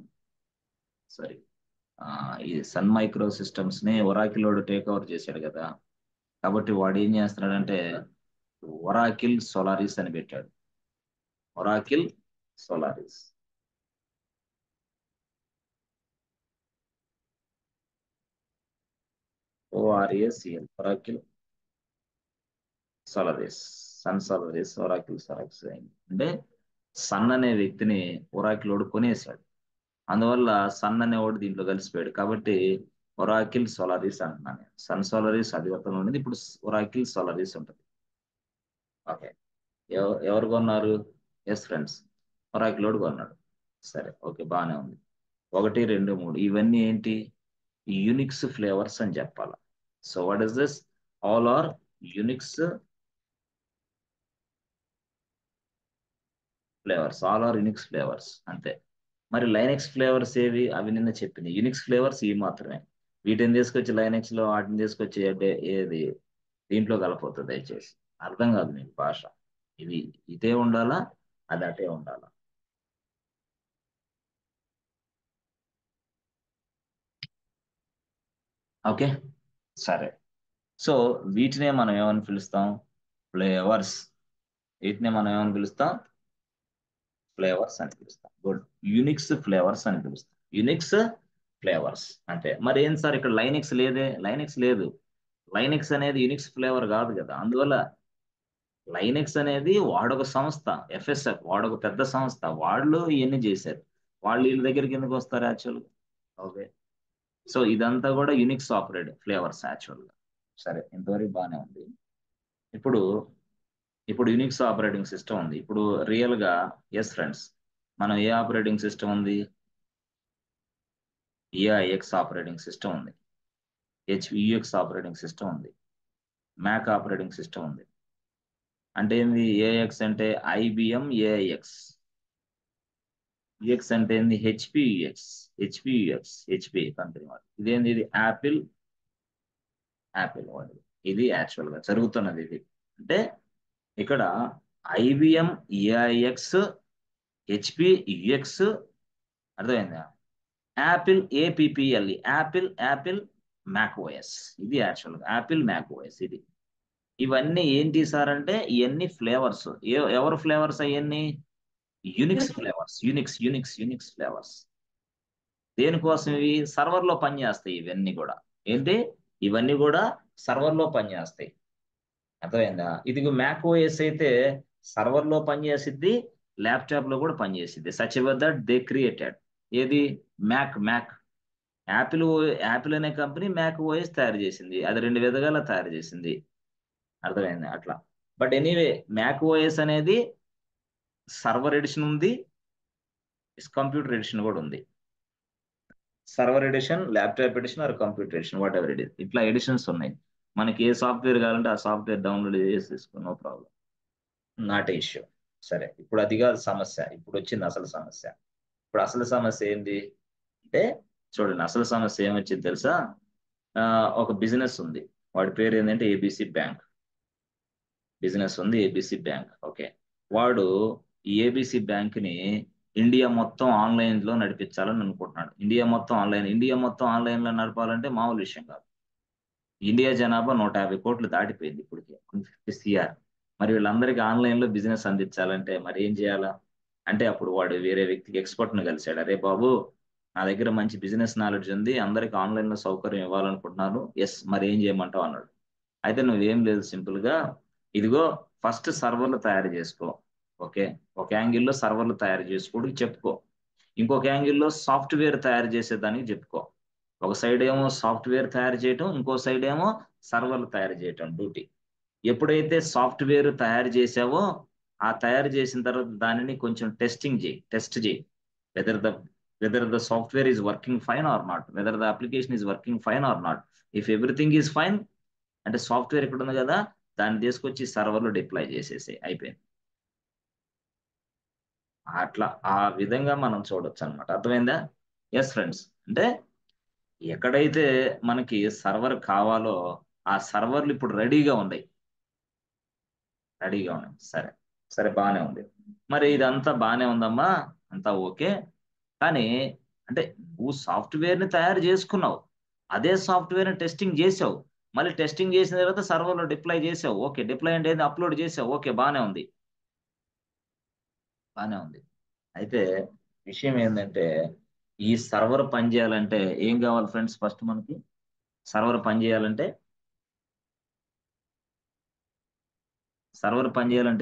సారీ, ఈ సన్ మైక్రో సిస్టమ్స్ ని ఒరాకిలోడు టేక్ ఓవర్ చేశాడు కదా. కాబట్టి వాడు ఏం చేస్తున్నాడంటే ఒరాకిల్ సోలారిస్ అని పెట్టాడు. Oracle Solaris. ORACL Oracle Solaris. Sun Solaris, Oracle Solaris. అంటే సన్ అనే వ్యక్తిని ఒరాకిలోడు కొనేశాడు, అందువల్ల సన్ అనేవాడు దీంట్లో కలిసిపోయాడు. కాబట్టి ఒరాకిల్ సోలారిస్ అంటున్నాను. సన్ సోలారిస్ అది గతంలో ఉండేది, ఇప్పుడు ఒరాకిల్ సోలారిస్ ఉంటుంది. ఓకే, ఎవరు కొన్నారు? ఎస్ ఫ్రెండ్స్, ఒరాకిలోడు కొన్నాడు. సరే, ఓకే, బాగానే ఉంది. 1, 2, 3 ఇవన్నీ ఏంటి? యూనిక్స్ ఫ్లేవర్స్ అని చెప్పాలి. So what is this? All are Unix flavours. All are Unix flavours అంతే. మరి లైనెక్స్ ఫ్లేవర్స్ ఏవి? అవి నిన్న చెప్పింది. యూనిక్స్ ఫ్లేవర్స్ ఇవి మాత్రమే. వీటిని తీసుకొచ్చి లైనెక్స్ లో వాటిని తీసుకొచ్చి అంటే ఏది దీంట్లో కలపొద్దు దయచేసి. అర్థం కాదు మీకు భాష. ఇది ఇదే ఉండాలా, అది అటే ఉండాలా. ఓకే, సరే. సో వీటినే మనం ఏమని పిలుస్తాం? ఫ్లేవర్స్. వీటినే మనం ఏమని పిలుస్తాం? ఫ్లేవర్స్ అని పిలుస్తాం. గుడ్. యూనిక్స్ ఫ్లేవర్స్ అని పిలుస్తాం. యూనిక్స్ ఫ్లేవర్స్ అంటే మరి ఏం సార్ ఇక్కడ లైనెక్స్ లేదే? లైనెక్స్ లేదు. లైనెక్స్ అనేది యూనిక్స్ ఫ్లేవర్ కాదు కదా. అందువల్ల లైనెక్స్ అనేది వాడొక సంస్థ, ఎఫ్ఎస్ఎఫ్ వాడొక పెద్ద సంస్థ, వాళ్ళు ఇవన్నీ చేశారు. వాళ్ళు వీళ్ళ దగ్గరికి ఎందుకు వస్తారు యాక్చువల్గా? ఓకే, సో ఇదంతా కూడా యూనిక్స్ ఆపరేట్ ఫ్లేవర్స్ యాక్చువల్గా. సరే, ఇంతవరకు బాగానే ఉంది. ఇప్పుడు ఇప్పుడు యూనిక్స్ ఆపరేటింగ్ సిస్టమ్ ఉంది. ఇప్పుడు రియల్ గా ఎస్ ఫ్రెండ్స్, మనం ఏ ఆపరేటింగ్ సిస్టమ్ ఉంది? ఏఐఎక్స్ ఆపరేటింగ్ సిస్టమ్ ఉంది, హెచ్విఎక్స్ ఆపరేటింగ్ సిస్టమ్ ఉంది, మ్యాక్ ఆపరేటింగ్ సిస్టమ్ ఉంది. అంటే ఏంది? ఏఎక్స్ అంటే ఐబిఎం ఏఐఎక్స్, యుఎక్స్ అంటే ఏంది? హెచ్పి కంపెనీ వాడు. ఇదేంది? ఇది యాపిల్ వాడు. ఇది యాక్చువల్ గా జరుగుతున్నది ఇది. అంటే ఇక్కడ ఐబిఎం ఏఐఎక్స్, హెచ్పి యుఎక్స్, అర్థమైందా? Apple APPLE, Apple Mac OS. ఇది యాక్చువల్ గా యాపిల్ మ్యాక్ ఓఎస్. ఇది ఇవన్నీ ఏంటి సార్ అంటే ఇవన్నీ ఫ్లేవర్స్. ఎవరు ఫ్లేవర్స్ అవన్నీ? Unix flavours. Unix flavours. దేనికోసం? ఇవి సర్వర్ లో పనిచేస్తాయి. ఇవన్నీ కూడా ఏంటి? ఇవన్నీ కూడా సర్వర్ లో పనిచేస్తాయి. అర్థమైందా? ఇది మ్యాక్ ఓఎస్ అయితే సర్వర్ లో పనిచేసిద్ది, ల్యాప్టాప్ లో కూడా పనిచేసిద్ది. Such that they created. ఏది? మ్యాక్ యాపిల్ యాపిల్ అనే కంపెనీ మ్యాక్ ఓఎస్ తయారు చేసింది. అది 2 విధాలుగా తయారు చేసింది. అర్థమైంది అట్లా. బట్ ఎనీవే, మ్యాక్ ఓఎస్ అనేది సర్వర్ ఎడిషన్ ఉంది, కంప్యూటర్ ఎడిషన్ కూడా ఉంది. Server edition, laptop edition or computer edition, whatever it is. ఇట్లా ఎడిషన్స్ ఉన్నాయి. మనకి ఏ సాఫ్ట్వేర్ కావాలంటే ఆ సాఫ్ట్వేర్ డౌన్లోడ్ చేసి తీసుకో, no problem, not a issue. సరే, ఇప్పుడు అది కాదు సమస్య. ఇప్పుడు వచ్చింది అసలు సమస్య. ఇప్పుడు అసలు సమస్య ఏంది అంటే, చూడండి, అసలు సమస్య ఏమొచ్చింది తెలుసా? ఒక బిజినెస్ ఉంది, వాడి పేరు ఏంటంటే ఏబిసి బ్యాంక్. బిజినెస్ ఉంది, ఏబిసి బ్యాంక్. ఓకే, వాడు ఈ ఏబిసి బ్యాంక్ ని ఇండియా మొత్తం ఆన్లైన్ లో నడిపించాలని అనుకుంటున్నాడు. ఇండియా మొత్తం ఆన్లైన్ లో నడపాలంటే మామూలు విషయం కాదు. ఇండియా జనాభా 150 కోట్లు దాటిపోయింది ఇప్పటికే, 150 సిఆర్. మరి వీళ్ళందరికీ ఆన్లైన్ లో బిజినెస్ అందించాలంటే మరి ఏం చేయాలా అంటే, అప్పుడు వాడు వేరే వ్యక్తికి ఎక్స్పర్ట్ ను కలిశాడు. అరే బాబు, నా దగ్గర మంచి బిజినెస్ నాలెడ్జ్ ఉంది, అందరికి ఆన్లైన్ లో సౌకర్యం ఇవ్వాలనుకుంటున్నాను. ఎస్, మరి ఏం చేయమంటావు అన్నాడు. అయితే నువ్వేం లేదు, సింపుల్ గా ఇదిగో ఫస్ట్ సర్వర్లు తయారు చేసుకో. ఓకే, ఒక యాంగిల్లో సర్వర్లు తయారు చేసుకోవడానికి చెప్పుకో, ఇంకొక యాంగిల్లో సాఫ్ట్వేర్ తయారు చేసేదానికి చెప్పుకో. ఒక సైడ్ ఏమో సాఫ్ట్వేర్ తయారు చేయటం, ఇంకో సైడ్ ఏమో సర్వర్లు తయారు చేయటం డ్యూటీ. ఎప్పుడైతే సాఫ్ట్వేర్ తయారు చేసావో, ఆ తయారు చేసిన తర్వాత దానిని కొంచెం టెస్ట్ చేయి. Whether the software is working fine or not, whether the application is working fine or not. If everything is fine అంటే సాఫ్ట్వేర్ ఇక్కడ ఉంది కదా, దాన్ని తీసుకొచ్చి సర్వర్లో డిప్లాయ్ చేసేసి అయిపోయింది. అట్లా ఆ విధంగా మనం చూడొచ్చు అనమాట. అర్థమైందా? ఎస్ ఫ్రెండ్స్, అంటే ఎక్కడైతే మనకి సర్వర్ కావాలో ఆ సర్వర్లు ఇప్పుడు రెడీగా ఉన్నాయి. సరే సరే, బాగానే ఉంది. మరి ఇదంతా బాగానే ఉందమ్మా, అంతా ఓకే. కానీ అంటే నువ్వు సాఫ్ట్వేర్ని తయారు చేసుకున్నావు, అదే సాఫ్ట్వేర్ని టెస్టింగ్ చేసావు, మళ్ళీ టెస్టింగ్ చేసిన తర్వాత సర్వర్లో డిప్లాయ్ చేసావు. ఓకే, డిప్లాయ్ అంటే ఏంది, అప్లోడ్ చేసావు. ఓకే, బాగానే ఉంది. అయితే విషయం ఏంటంటే ఈ సర్వర్ పనిచేయాలంటే ఏం కావాలి ఫ్రెండ్స్? ఫస్ట్ మనకి సర్వర్ పనిచేయాలంటే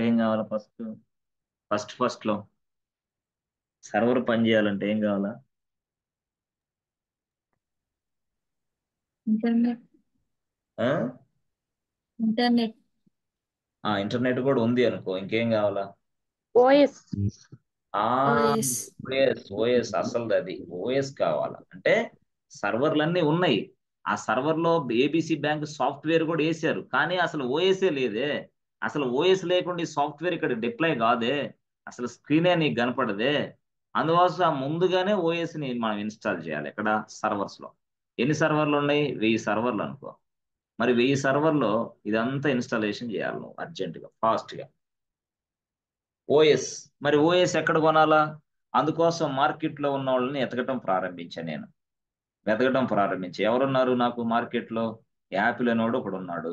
ఏం కావాలి? ఫస్ట్ లో సర్వర్ పనిచేయాలంటే ఏం కావాలా? ఇంటర్నెట్. ఆ? ఇంటర్నెట్. ఇంటర్నెట్ కూడా ఉంది అనుకో, ఇంకేం కావాలా? ఓఎస్. ఆ ఓఎస్. ఓఎస్ అసలు అది ఓఎస్ కావాలా అంటే సర్వర్లన్నీ ఉన్నాయి. ఆ సర్వర్ లో ఏబిసి బ్యాంక్ సాఫ్ట్వేర్ కూడా వేసారు, కానీ అసలు ఓఎస్ఏ లేదే. అసలు ఓఎస్ లేకుండా ఈ సాఫ్ట్వేర్ ఇక్కడ డిప్లాయ్ కాదే, అసలు స్క్రీనే నీకు కనపడదే. అందుకోసం ముందుగానే ఓఎస్ ని మనం ఇన్స్టాల్ చేయాలి. ఇక్కడ సర్వర్స్ లో ఎన్ని సర్వర్లు ఉన్నాయి? 1000 సర్వర్లు అనుకో. మరి 1000 సర్వర్లో ఇదంతా ఇన్స్టాలేషన్ చేయాలి నువ్వు అర్జెంటుగా, ఫాస్ట్గా. ఓఎస్, మరి ఓఎస్ ఎక్కడ కొనాలా? అందుకోసం మార్కెట్లో ఉన్న వాళ్ళని నేను వెతకడం ప్రారంభించి ఎవరున్నారు నాకు మార్కెట్లో? యాపిల్ అనేవాడు ఒకడు ఉన్నాడు.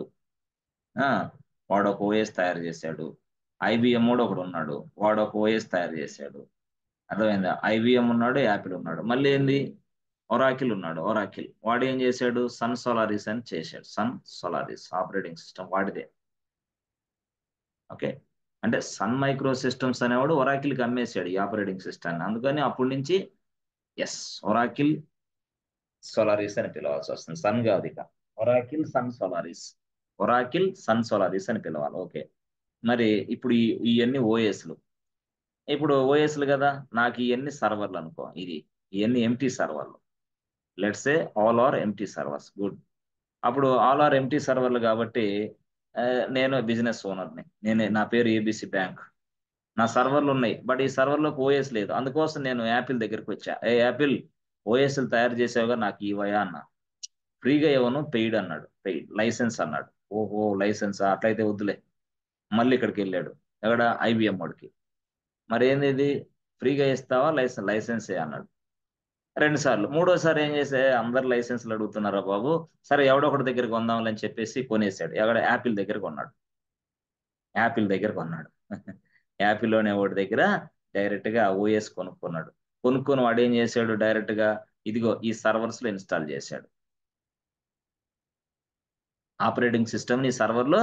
ఆ, వాడు ఒక ఓఎస్ తయారు చేశాడు. ఐబిఎం వాడు ఒకడు ఉన్నాడు, వాడు ఒక ఓఎస్ తయారు చేశాడు. అర్థమైందా? ఐబిఎం ఉన్నాడు, యాపిల్ ఉన్నాడు, మళ్ళీ ఏంది, ఒరాకిల్ ఉన్నాడు. వాడు ఏం చేశాడు? సన్ సోలారిస్ అని చేశాడు. సన్ సోలారిస్ ఆపరేటింగ్ సిస్టమ్ వాడిదే. ఓకే, అంటే సన్ మైక్రో సిస్టమ్స్ అనేవాడు ఒరాకిల్కి అమ్మేశాడు ఈ ఆపరేటింగ్ సిస్టమ్. అందుకని అప్పటి నుంచి ఎస్, ఒరాకిల్ సోలారిస్ అని పిలవాల్సి వస్తుంది. సన్ కాదు ఇక, ఒరాకిల్ సన్ సోలారిస్. అని పిలవాలి. ఓకే, మరి ఇప్పుడు ఇవన్నీ ఓఎస్లు. ఇప్పుడు ఓఎస్లు కదా, నాకు ఇవన్నీ సర్వర్లు అనుకో. ఇవన్నీ ఎంటీ సర్వర్లు. Let's say all are empty servers. Good. అప్పుడు ఆల్ ఆర్ ఎంటీ సర్వర్లు కాబట్టి ఆ, నేను బిజినెస్ ఓనర్ని, నా పేరు ఏబిసి బ్యాంక్. నా సర్వర్లు ఉన్నాయి, బట్ ఈ సర్వర్లోకి ఓఎస్ లేదు. అందుకోసం నేను యాపిల్ దగ్గరికి వచ్చా. యాపిల్, ఓఎస్లు తయారు చేసావుగా, నాకు ఇవయా అన్న. ఫ్రీగా ఇవ్వను, పెయిడ్ అన్నాడు. పెయిడ్ లైసెన్స్ అన్నాడు. ఓహో, లైసెన్సా, అట్లయితే వద్దులే. మళ్ళీ ఇక్కడికి వెళ్ళాడు, ఎక్కడ? ఐబిఎం వాడికి. మరి ఏంది ఇది, ఫ్రీగా ఇస్తావా లైసెన్సే అన్నాడు. 2 సార్లు. మూడోసారి ఏం చేసే, అందరు లైసెన్స్లు అడుగుతున్నారా బాబు, సరే ఎవడో ఒకటి దగ్గర కొందాంలే అని చెప్పేసి కొనేసాడు. ఎక్కడ? యాపిల్ దగ్గర కొన్నాడు. యాపిల్లోనే ఒకటి దగ్గర డైరెక్ట్ గా ఓఎస్ కొనుక్కున్నాడు. కొనుక్కొని వాడు ఏం చేశాడు, డైరెక్ట్ గా ఇదిగో ఈ సర్వర్స్ లో ఇన్స్టాల్ చేశాడు. ఆపరేటింగ్ సిస్టమ్ ని సర్వర్ లో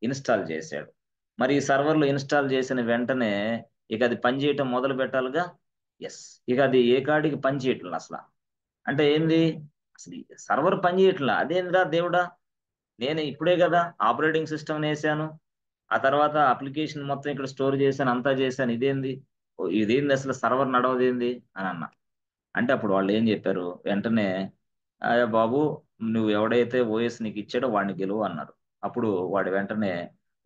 ఇన్స్టాల్ చేశాడు. మరి ఈ సర్వర్ లో ఇన్స్టాల్ చేసిన వెంటనే ఇక అది పనిచేయటం మొదలు పెట్టాలిగా. ఎస్, ఇక అది ఏ కాడికి పని చేయట్లేదు అసలు. అంటే ఏంది, అసలు సర్వర్ పని చేయట్లా. అదేంద్రా దేవుడా, నేను ఇప్పుడే కదా ఆపరేటింగ్ సిస్టమ్ వేసాను, ఆ తర్వాత అప్లికేషన్ మొత్తం ఇక్కడ స్టోర్ చేశాను, అంతా చేశాను, ఇదేంది, ఇదేంది అసలు సర్వర్ నడవదేంది అని అన్నా. అంటే అప్పుడు వాళ్ళు ఏం చెప్పారు వెంటనే, అయ్యా బాబు, నువ్వు ఎవడైతే ఓఎస్ నీకు ఇచ్చాడో వాడిని గెలువు అన్నారు. అప్పుడు వాడు వెంటనే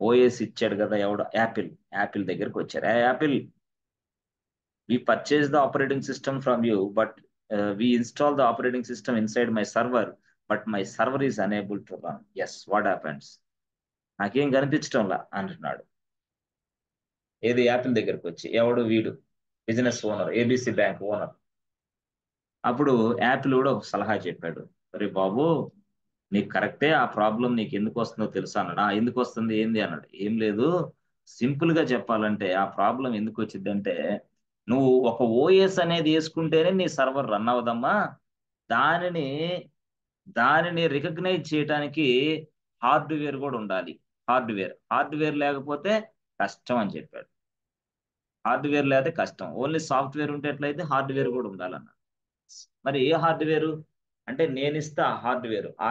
ఓఎస్ ఇచ్చాడు కదా ఎవడో, యాపిల్ దగ్గరికి వచ్చారు. Apple, we purchase the operating system from you, but we install the operating system inside my server, but my server is unable to run. Yes, what happens? నాకేం కనిపించడంలా అంటున్నాడు. ఏది? యాపిల్ దగ్గరకు వచ్చి. ఎవడు? వీడు business owner, ABC bank owner. అప్పుడు Apple కూడా ఒక సలహా చెప్పాడు. అరే బాబు, నీకు కరెక్టే, ఆ ప్రాబ్లం నీకు ఎందుకు వస్తుందో తెలుసా అన్నాడు. ఎందుకు వస్తుంది ఏంది అన్నాడు. ఏం లేదు, సింపుల్ గా చెప్పాలంటే ఆ ప్రాబ్లం ఎందుకు వచ్చిందంటే, నువ్వు ఒక ఓఎస్ అనేది వేసుకుంటేనే నీ సర్వర్ రన్ అవ్వదమ్మా. దానిని రికగ్నైజ్ చేయడానికి హార్డ్వేర్ కూడా ఉండాలి. హార్డ్వేర్ లేకపోతే కష్టం అని చెప్పాడు. హార్డ్వేర్ లేకపోతే కష్టం, ఓన్లీ సాఫ్ట్వేర్ ఉంటే ఎట్లయితే హార్డ్వేర్ కూడా ఉండాలన్న. మరి ఏ హార్డ్వేర్ అంటే, నేను ఇస్తా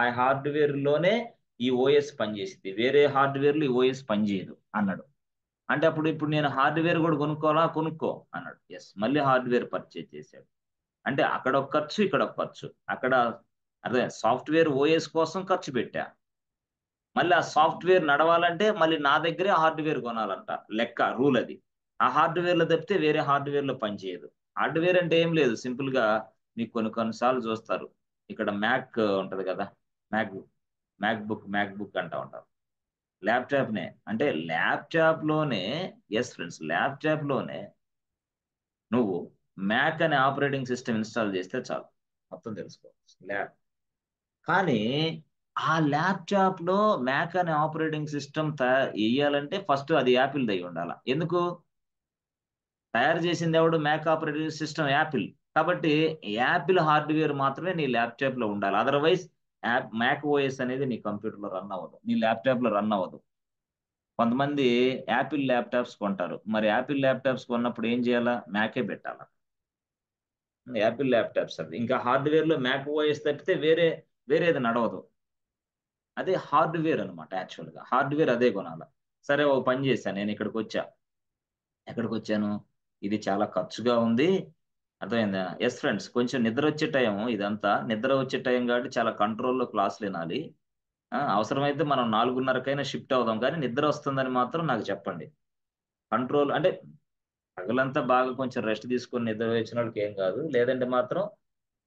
ఆ హార్డ్వేర్ లోనే ఈ ఓఎస్ పనిచేసింది, వేరే హార్డ్వేర్లు ఈ ఓఎస్ పనిచేయదు అన్నాడు. అంటే ఇప్పుడు నేను హార్డ్వేర్ కూడా కొనుక్కోవాలా? కొనుక్కో అన్నాడు. ఎస్, మళ్ళీ హార్డ్వేర్ పర్చేజ్ చేశాడు. అంటే అక్కడ ఒక ఖర్చు, ఇక్కడ ఒక ఖర్చు. అక్కడ అదే సాఫ్ట్వేర్ ఓఎస్ కోసం ఖర్చు పెట్టా, మళ్ళీ ఆ సాఫ్ట్వేర్ నడవాలంటే మళ్ళీ నా దగ్గరే హార్డ్వేర్ కొనాలంట. లెక్క రూల్ అది. ఆ హార్డ్వేర్ లో తప్పితే వేరే హార్డ్వేర్ లో పనిచేయదు. హార్డ్వేర్ అంటే ఏం లేదు, సింపుల్ గా మీకు కొన్నిసార్లు చూస్తారు ఇక్కడ మ్యాక్ ఉంటది కదా, మ్యాక్ మ్యాక్ బుక్ అంటా ఉంటారు. ల్యాప్టాప్నే అంటే ల్యాప్టాప్లోనే, ఎస్ ఫ్రెండ్స్, ల్యాప్టాప్లోనే నువ్వు మ్యాక్ అనే ఆపరేటింగ్ సిస్టమ్ ఇన్స్టాల్ చేస్తే చాలు, మొత్తం తెలుసుకోవచ్చు ల్యాప్. కానీ ఆ ల్యాప్టాప్లో మ్యాక్ అనే ఆపరేటింగ్ సిస్టమ్ వేయాలంటే ఫస్ట్ అది యాపిల్ దై ఉండాలి. ఎందుకు? తయారు చేసింది ఎవడు? Mac operating system Apple. కాబట్టి యాపిల్ హార్డ్వేర్ మాత్రమే నీ ల్యాప్టాప్లో ఉండాలి. అదర్వైజ్ మ్యాక్ ఓఎస్ అనేది నీ కంప్యూటర్లో రన్ అవ్వదు, నీ ల్యాప్టాప్లో రన్ అవ్వదు. కొంతమంది యాపిల్ ల్యాప్టాప్స్ కొంటారు, మరి యాపిల్ ల్యాప్టాప్స్ కొన్నప్పుడు ఏం చేయాలా? మ్యాకే పెట్టాలా. యాపిల్ ల్యాప్టాప్స్ అది ఇంకా హార్డ్వేర్లో మ్యాక్ ఓఎస్ తప్పితే వేరేది నడవదు. అదే హార్డ్వేర్ అనమాట. యాక్చువల్గా హార్డ్వేర్ అదే కొనాలి. సరే, ఓ పని చేశాను, నేను ఎక్కడికి వచ్చాను, ఇది చాలా ఖర్చుగా ఉంది, అర్థమైందా? ఎస్ ఫ్రెండ్స్, కొంచెం నిద్ర వచ్చే టైం ఇదంతా, నిద్ర వచ్చే టైం కాబట్టి చాలా కంట్రోల్లో క్లాసులు వినాలి. అవసరమైతే మనం 4:30కైనా షిఫ్ట్ అవుదాం, కానీ నిద్ర వస్తుందని మాత్రం నాకు చెప్పండి. కంట్రోల్ అంటే పగలంతా బాగా కొంచెం రెస్ట్ తీసుకొని నిద్ర వచ్చిన వాళ్ళకి ఏం కాదు, లేదంటే మాత్రం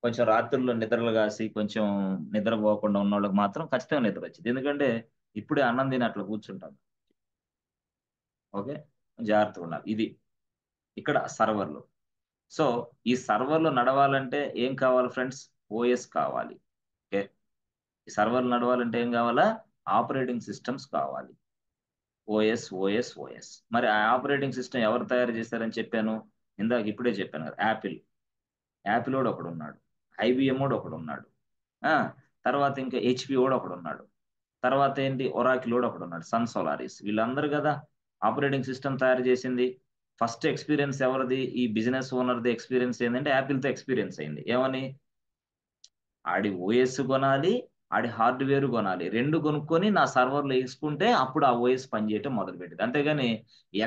కొంచెం రాత్రుల్లో నిద్రలు కాసి కొంచెం నిద్రపోకుండా ఉన్న వాళ్ళకి మాత్రం ఖచ్చితంగా నిద్ర వచ్చింది. ఎందుకంటే ఇప్పుడే అన్నం తిని అట్లా కూర్చుంటాం. ఓకే, జాగ్రత్తగా ఉండాలి. ఇది ఇక్కడ సర్వర్లు. సో ఈ సర్వర్లు నడవాలంటే ఏం కావాలి ఫ్రెండ్స్? ఓఎస్ కావాలి. ఓకే, ఈ సర్వర్లు నడవాలంటే ఏం కావాలా? ఆపరేటింగ్ సిస్టమ్స్ కావాలి. ఓఎస్. మరి ఆ ఆపరేటింగ్ సిస్టమ్ ఎవరు తయారు చేశారని చెప్పాను ఇందాక, ఇప్పుడే చెప్పాను కదా, యాపిల్ వాడు ఒకడు ఉన్నాడు, ఐబిఎం వాడు ఒకడు ఉన్నాడు, తర్వాత ఇంకా హెచ్పి వాడు ఒకడు ఉన్నాడు, తర్వాత ఏంటి, ఒరాకిల్ వాడు ఒకడు ఉన్నాడు, సన్ సోలారిస్. వీళ్ళందరూ కదా ఆపరేటింగ్ సిస్టమ్ తయారు చేసింది. ఫస్ట్ ఎక్స్పీరియన్స్ ఎవరిది? ఈ బిజినెస్ ఓనర్ది ఎక్స్పీరియన్స్ ఏంటంటే యాపిల్తో ఎక్స్పీరియన్స్ అయింది. ఏమని? ఆడి ఓఎస్ కొనాలి, ఆడి హార్డ్వేర్ కొనాలి, రెండు కొనుక్కొని నా సర్వర్లో వేసుకుంటే అప్పుడు ఆ ఓఎస్ పనిచేయటం మొదలుపెట్టింది. అంతేగాని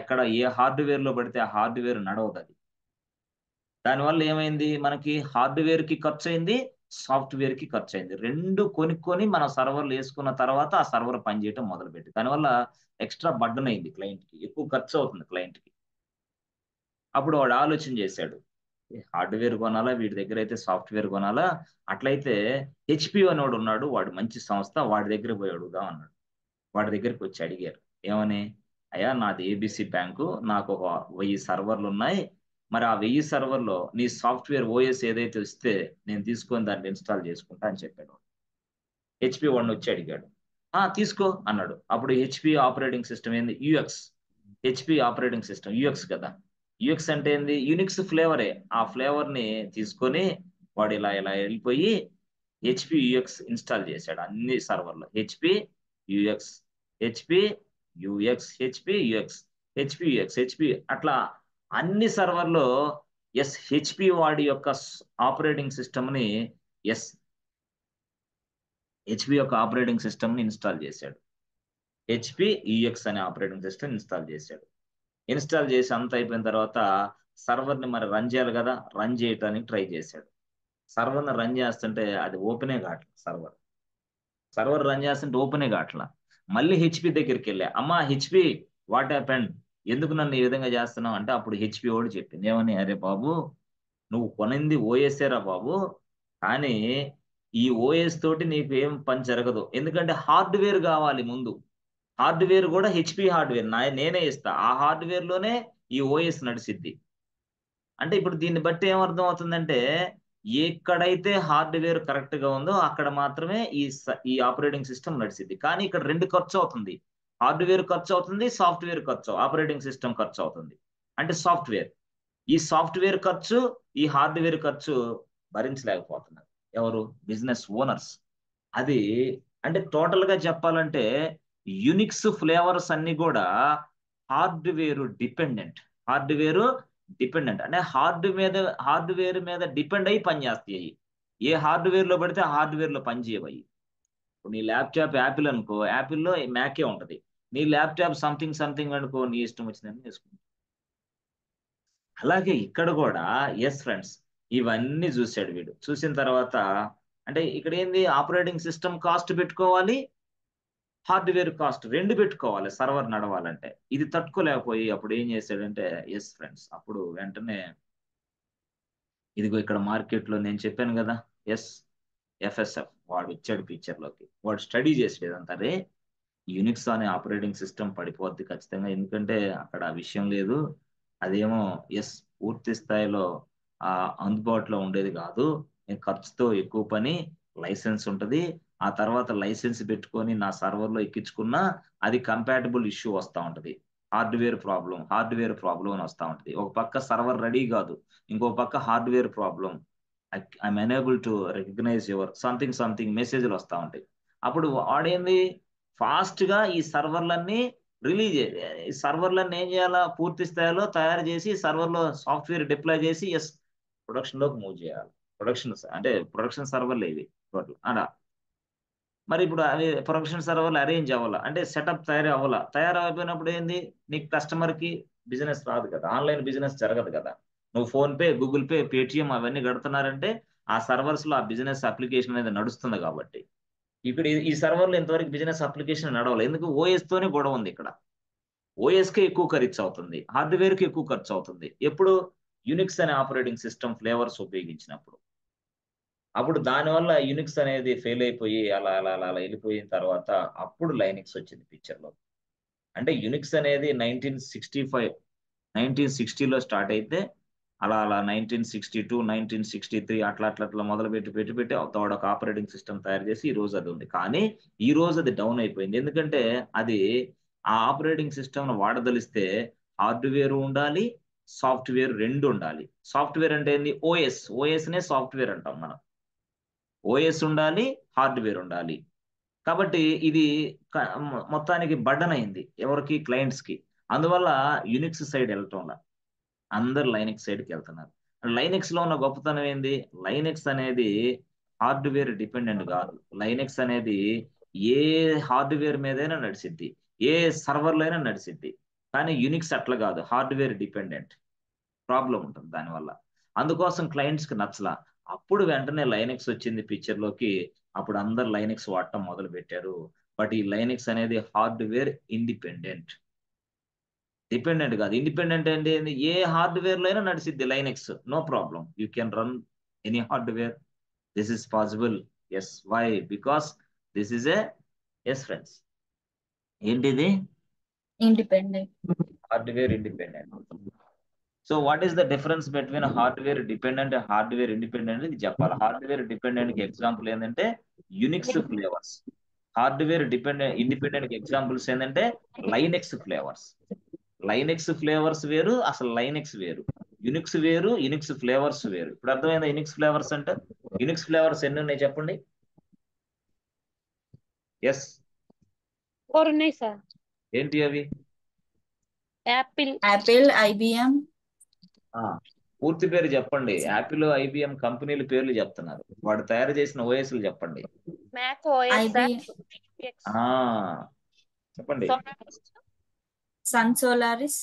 ఎక్కడ ఏ హార్డ్వేర్లో పడితే ఆ హార్డ్వేర్ నడవదు. అది దానివల్ల ఏమైంది? మనకి హార్డ్వేర్ కి ఖర్చు అయింది, సాఫ్ట్వేర్ కి ఖర్చు అయింది. రెండు కొనుక్కొని మన సర్వర్లు వేసుకున్న తర్వాత ఆ సర్వర్ పనిచేయటం మొదలుపెట్టింది. దానివల్ల ఎక్స్ట్రా బర్డన్ అయింది క్లయింట్కి, ఎక్కువ ఖర్చు అవుతుంది క్లయింట్కి. అప్పుడు వాడు ఆలోచన చేశాడు, హార్డ్వేర్ కొనాలా, వీడి దగ్గర అయితే సాఫ్ట్వేర్ కొనాలా, అట్లయితే హెచ్పి అనేవాడు ఉన్నాడు, వాడు మంచి సంస్థ, వాడి దగ్గర పోయి అడుగుదాం అన్నాడు. వాడి దగ్గరికి వచ్చి అడిగారు, ఏమని? అయ్యా, నాది ఏబిసి బ్యాంకు, నాకు ఒక 1000 సర్వర్లు ఉన్నాయి, మరి ఆ 1000 సర్వర్లో నీ సాఫ్ట్వేర్ ఓఎస్ ఏదైతే ఇస్తే నేను తీసుకొని దాన్ని ఇన్స్టాల్ చేసుకుంటా అని చెప్పాడు. హెచ్పి వాడిని వచ్చి అడిగాడు, తీసుకో అన్నాడు. అప్పుడు హెచ్పి ఆపరేటింగ్ సిస్టమ్ ఏంది? UX. HP operating system UX కదా. యుఎక్స్ అంటే ఏంది? యునిక్స్ ఫ్లేవరే. ఆ ఫ్లేవర్ ని తీసుకొని వాడు ఇలా వెళ్ళిపోయి హెచ్పి యుఎక్స్ ఇన్స్టాల్ చేశాడు అన్ని సర్వర్లో. HP UX, HP UX, HP UX, HP UX, HP, అట్లా అన్ని సర్వర్లో హెచ్పి వాడి యొక్క ఆపరేటింగ్ సిస్టమ్ ని హెచ్పి యొక్క ఆపరేటింగ్ సిస్టమ్ ని ఇన్స్టాల్ చేశాడు. హెచ్పి యుఎక్స్ అనే ఆపరేటింగ్ సిస్టమ్ ఇన్స్టాల్ చేశాడు. ఇన్స్టాల్ చేసి అంత అయిపోయిన తర్వాత సర్వర్ని మరి రన్ చేయాలి కదా, రన్ చేయడానికి ట్రై చేశాడు. సర్వర్ని రన్ చేస్తుంటే అది ఓపెనే కావట్లేదు. సర్వర్ రన్ చేస్తుంటే ఓపెనే కావట్లా. మళ్ళీ హెచ్పి దగ్గరికి వెళ్ళా, అమ్మా హెచ్పి, వాట్ హ్యాపెండ్, ఎందుకు నన్ను ఈ విధంగా చేస్తున్నావు అంటే అప్పుడు హెచ్పి వాడు చెప్పింది ఏమని, అరే బాబు, నువ్వు కొనింది ఓఎస్ఏరా బాబు, కానీ ఈ ఓఎస్ తోటి నీకు ఏం పని జరగదు, ఎందుకంటే హార్డ్వేర్ కావాలి ముందు. హార్డ్వేర్ కూడా హెచ్పి హార్డ్వేర్ నేనే ఇస్తా, ఆ హార్డ్వేర్ లోనే ఈ ఓఎస్ నడిసిద్ది. అంటే ఇప్పుడు దీన్ని బట్టి ఏమర్థం అవుతుందంటే, ఎక్కడైతే హార్డ్వేర్ కరెక్ట్ గా ఉందో అక్కడ మాత్రమే ఈ ఆపరేటింగ్ సిస్టమ్ నడిసిద్ది. కానీ ఇక్కడ రెండు ఖర్చు అవుతుంది, హార్డ్వేర్ ఖర్చు అవుతుంది, సాఫ్ట్వేర్ ఖర్చు, ఆపరేటింగ్ సిస్టమ్ ఖర్చు అవుతుంది. అంటే ఈ సాఫ్ట్వేర్ ఖర్చు, ఈ హార్డ్వేర్ ఖర్చు భరించలేకపోతున్నారు ఎవరు? Business owners. అది అంటే టోటల్ గా చెప్పాలంటే యునిక్స్ ఫ్లేవర్స్ అన్ని కూడా హార్డ్వేర్ డిపెండెంట్. హార్డ్వేర్ డిపెండెంట్ అంటే హార్డ్వేర్ మీద డిపెండ్ అయ్యి పనిచేస్తాయి. ఏ హార్డ్వేర్ లో పడితే ఆ హార్డ్వేర్ లో పనిచేయవయి. నీ ల్యాప్టాప్ యాపిల్ అనుకో, యాపిల్లో మ్యాకే ఉంటది. నీ ల్యాప్టాప్ సంథింగ్ అనుకో, నీ ఇష్టం వచ్చిందని వేసుకుంటా. అలాగే ఇక్కడ కూడా ఫ్రెండ్స్, ఇవన్నీ చూశాడు వీడు. చూసిన తర్వాత అంటే ఇక్కడ ఏంది, ఆపరేటింగ్ సిస్టమ్ కాస్ట్ పెట్టుకోవాలి, హార్డ్వేర్ కాస్ట్ రెండు పెట్టుకోవాలి సర్వర్ నడవాలంటే. ఇది తట్టుకోలేకపోయి అప్పుడు ఏం చేశాడంటే ఫ్రెండ్స్, అప్పుడు వెంటనే ఇదిగో ఇక్కడ మార్కెట్లో నేను చెప్పాను కదా, FSF వాడు ఇచ్చాడు పిక్చర్లోకి, వాడు స్టడీ చేసాడు ఇదంతా. రే యూనిక్స్ అనే ఆపరేటింగ్ సిస్టమ్ పడిపోద్ది ఖచ్చితంగా, ఎందుకంటే అక్కడ ఆ విషయం లేదు, అదేమో పూర్తి స్థాయిలో అందుబాటులో ఉండేది కాదు, ఖర్చుతో ఎక్కువ పని, లైసెన్స్ ఉంటుంది, ఆ తర్వాత లైసెన్స్ పెట్టుకొని నా సర్వర్లో ఎక్కించుకున్నా అది కంపాటబుల్ ఇష్యూ వస్తూ ఉంటుంది, హార్డ్వేర్ ప్రాబ్లం అని వస్తూ ఉంటుంది. ఒక పక్క సర్వర్ రెడీ కాదు, ఇంకో పక్క hardware problem, I'm enable to recognise your something మెసేజ్లు వస్తూ ఉంటాయి. అప్పుడు వాడేంది ఫాస్ట్ గా ఈ సర్వర్లన్నీ ఈ సర్వర్లన్నీ ఏం చేయాలా, పూర్తి స్థాయిలో తయారు చేసి సర్వర్లో సాఫ్ట్వేర్ డిప్లాయ్ చేసి ప్రొడక్షన్ లోకి మూవ్ చేయాలి. ప్రొడక్షన్ సర్వర్లు ఇవి టోటల్ అలా. మరి ఇప్పుడు అవి ప్రొడక్షన్ సర్వర్లు అరేంజ్ అవ్వాలా అంటే సెటప్ తయారైపోయినప్పుడు ఏంది, నీకు కస్టమర్ కి బిజినెస్ రాదు కదా, ఆన్లైన్ బిజినెస్ జరగదు కదా. నువ్వు phone pay, Google pay, Paytm అవన్నీ కడుతున్నారంటే ఆ సర్వర్స్ లో ఆ బిజినెస్ అప్లికేషన్ అనేది నడుస్తుంది కాబట్టి. ఇప్పుడు ఈ సర్వర్లో ఇంతవరకు బిజినెస్ అప్లికేషన్ నడవాలి, ఎందుకు ఓఎస్ తోనే గొడవ ఉంది ఇక్కడ. ఓఎస్ కి ఎక్కువ ఖర్చు అవుతుంది, హార్డ్వేర్ కి ఎక్కువ ఖర్చు అవుతుంది. ఎప్పుడు యునిక్స్ అనే ఆపరేటింగ్ సిస్టమ్ ఫ్లేవర్స్ ఉపయోగించినప్పుడు. అప్పుడు దానివల్ల యునిక్స్ అనేది ఫెయిల్ అయిపోయి అలా అలా అలా అలా వెళ్ళిపోయిన తర్వాత అప్పుడు లైనిక్స్ వచ్చింది పిక్చర్లో. అంటే యునిక్స్ అనేది 1960లో స్టార్ట్ అయితే అలా అలా 1962, 1963 అట్లా మొదలు పెట్టి వాడు ఒక ఆపరేటింగ్ సిస్టమ్ తయారు చేసి ఈ రోజు అది ఉంది. కానీ ఈ రోజు అది డౌన్ అయిపోయింది, ఎందుకంటే అది ఆ ఆపరేటింగ్ సిస్టమ్ వాడదలిస్తే హార్డ్వేర్ ఉండాలి, సాఫ్ట్వేర్ రెండు ఉండాలి. సాఫ్ట్వేర్ అంటే ఏంది, ఓఎస్నే సాఫ్ట్వేర్ అంటాం మనం. ఓఎస్ ఉండాలి, హార్డ్వేర్ ఉండాలి. కాబట్టి ఇది మొత్తానికి బర్డన్ అయింది ఎవరికి, క్లయింట్స్ కి. అందువల్ల యునిక్స్ సైడ్ వెళ్ళటంలా అందరు లైనక్స్ సైడ్కి వెళ్తున్నారు. లైనక్స్ లో ఉన్న గొప్పతనం ఏంది, లైనక్స్ అనేది హార్డ్వేర్ డిపెండెంట్ కాదు. లైనక్స్ అనేది ఏ హార్డ్వేర్ మీదైనా నడిచిద్ది, ఏ సర్వర్లో అయినా నడిచిద్ది. కానీ యునిక్స్ అట్లా కాదు, హార్డ్వేర్ డిపెండెంట్, ప్రాబ్లం ఉంటుంది దానివల్ల. అందుకోసం క్లయింట్స్ కి నచ్చలా. అప్పుడు వెంటనే లైనక్స్ వచ్చింది పిక్చర్ లోకి, అప్పుడు అందరు లైనక్స్ వాడటం మొదలు పెట్టారు. బట్ ఈ లైనక్స్ అనేది హార్డ్వేర్ డిపెండెంట్ కాదు. ఇండిపెండెంట్ అంటే ఏ హార్డ్వేర్ లో అయినా నడిచిద్ది Linux, no problem, you can run any hardware, this is possible. Why? Because this is friends, ఏంటిది, independent. Hardware independent. So what is the difference between hardware dependent and hardware independent ఇది చెప్పాలి. Hardware dependent కి example ఏంటంటే Unix flavours, hardware independent కి examples ఏంటంటే Linux flavours. Linux flavours వేరు, అసలు Linux వేరు, యునిక్స్ వేరు, యునిక్స్ ఫ్లేవర్స్ వేరు. ఇప్పుడు అర్థమైందా యునిక్స్ ఫ్లేవర్స్ అంటే? యునిక్స్ ఫ్లేవర్స్ ఎన్ని ఉన్నాయి చెప్పండి. 4 ఉన్నాయి సార్. ఏంటి అవి? Apple, IBM. పూర్తి పేరు చెప్పండి. యాపిల్, IBM కంపెనీల పేర్లు చెప్తున్నారు, వాడు తయారు చేసిన ఓఎస్లు చెప్పండి. మ్యాక్ ఓఎస్, చెప్పండి. Sun Solaris.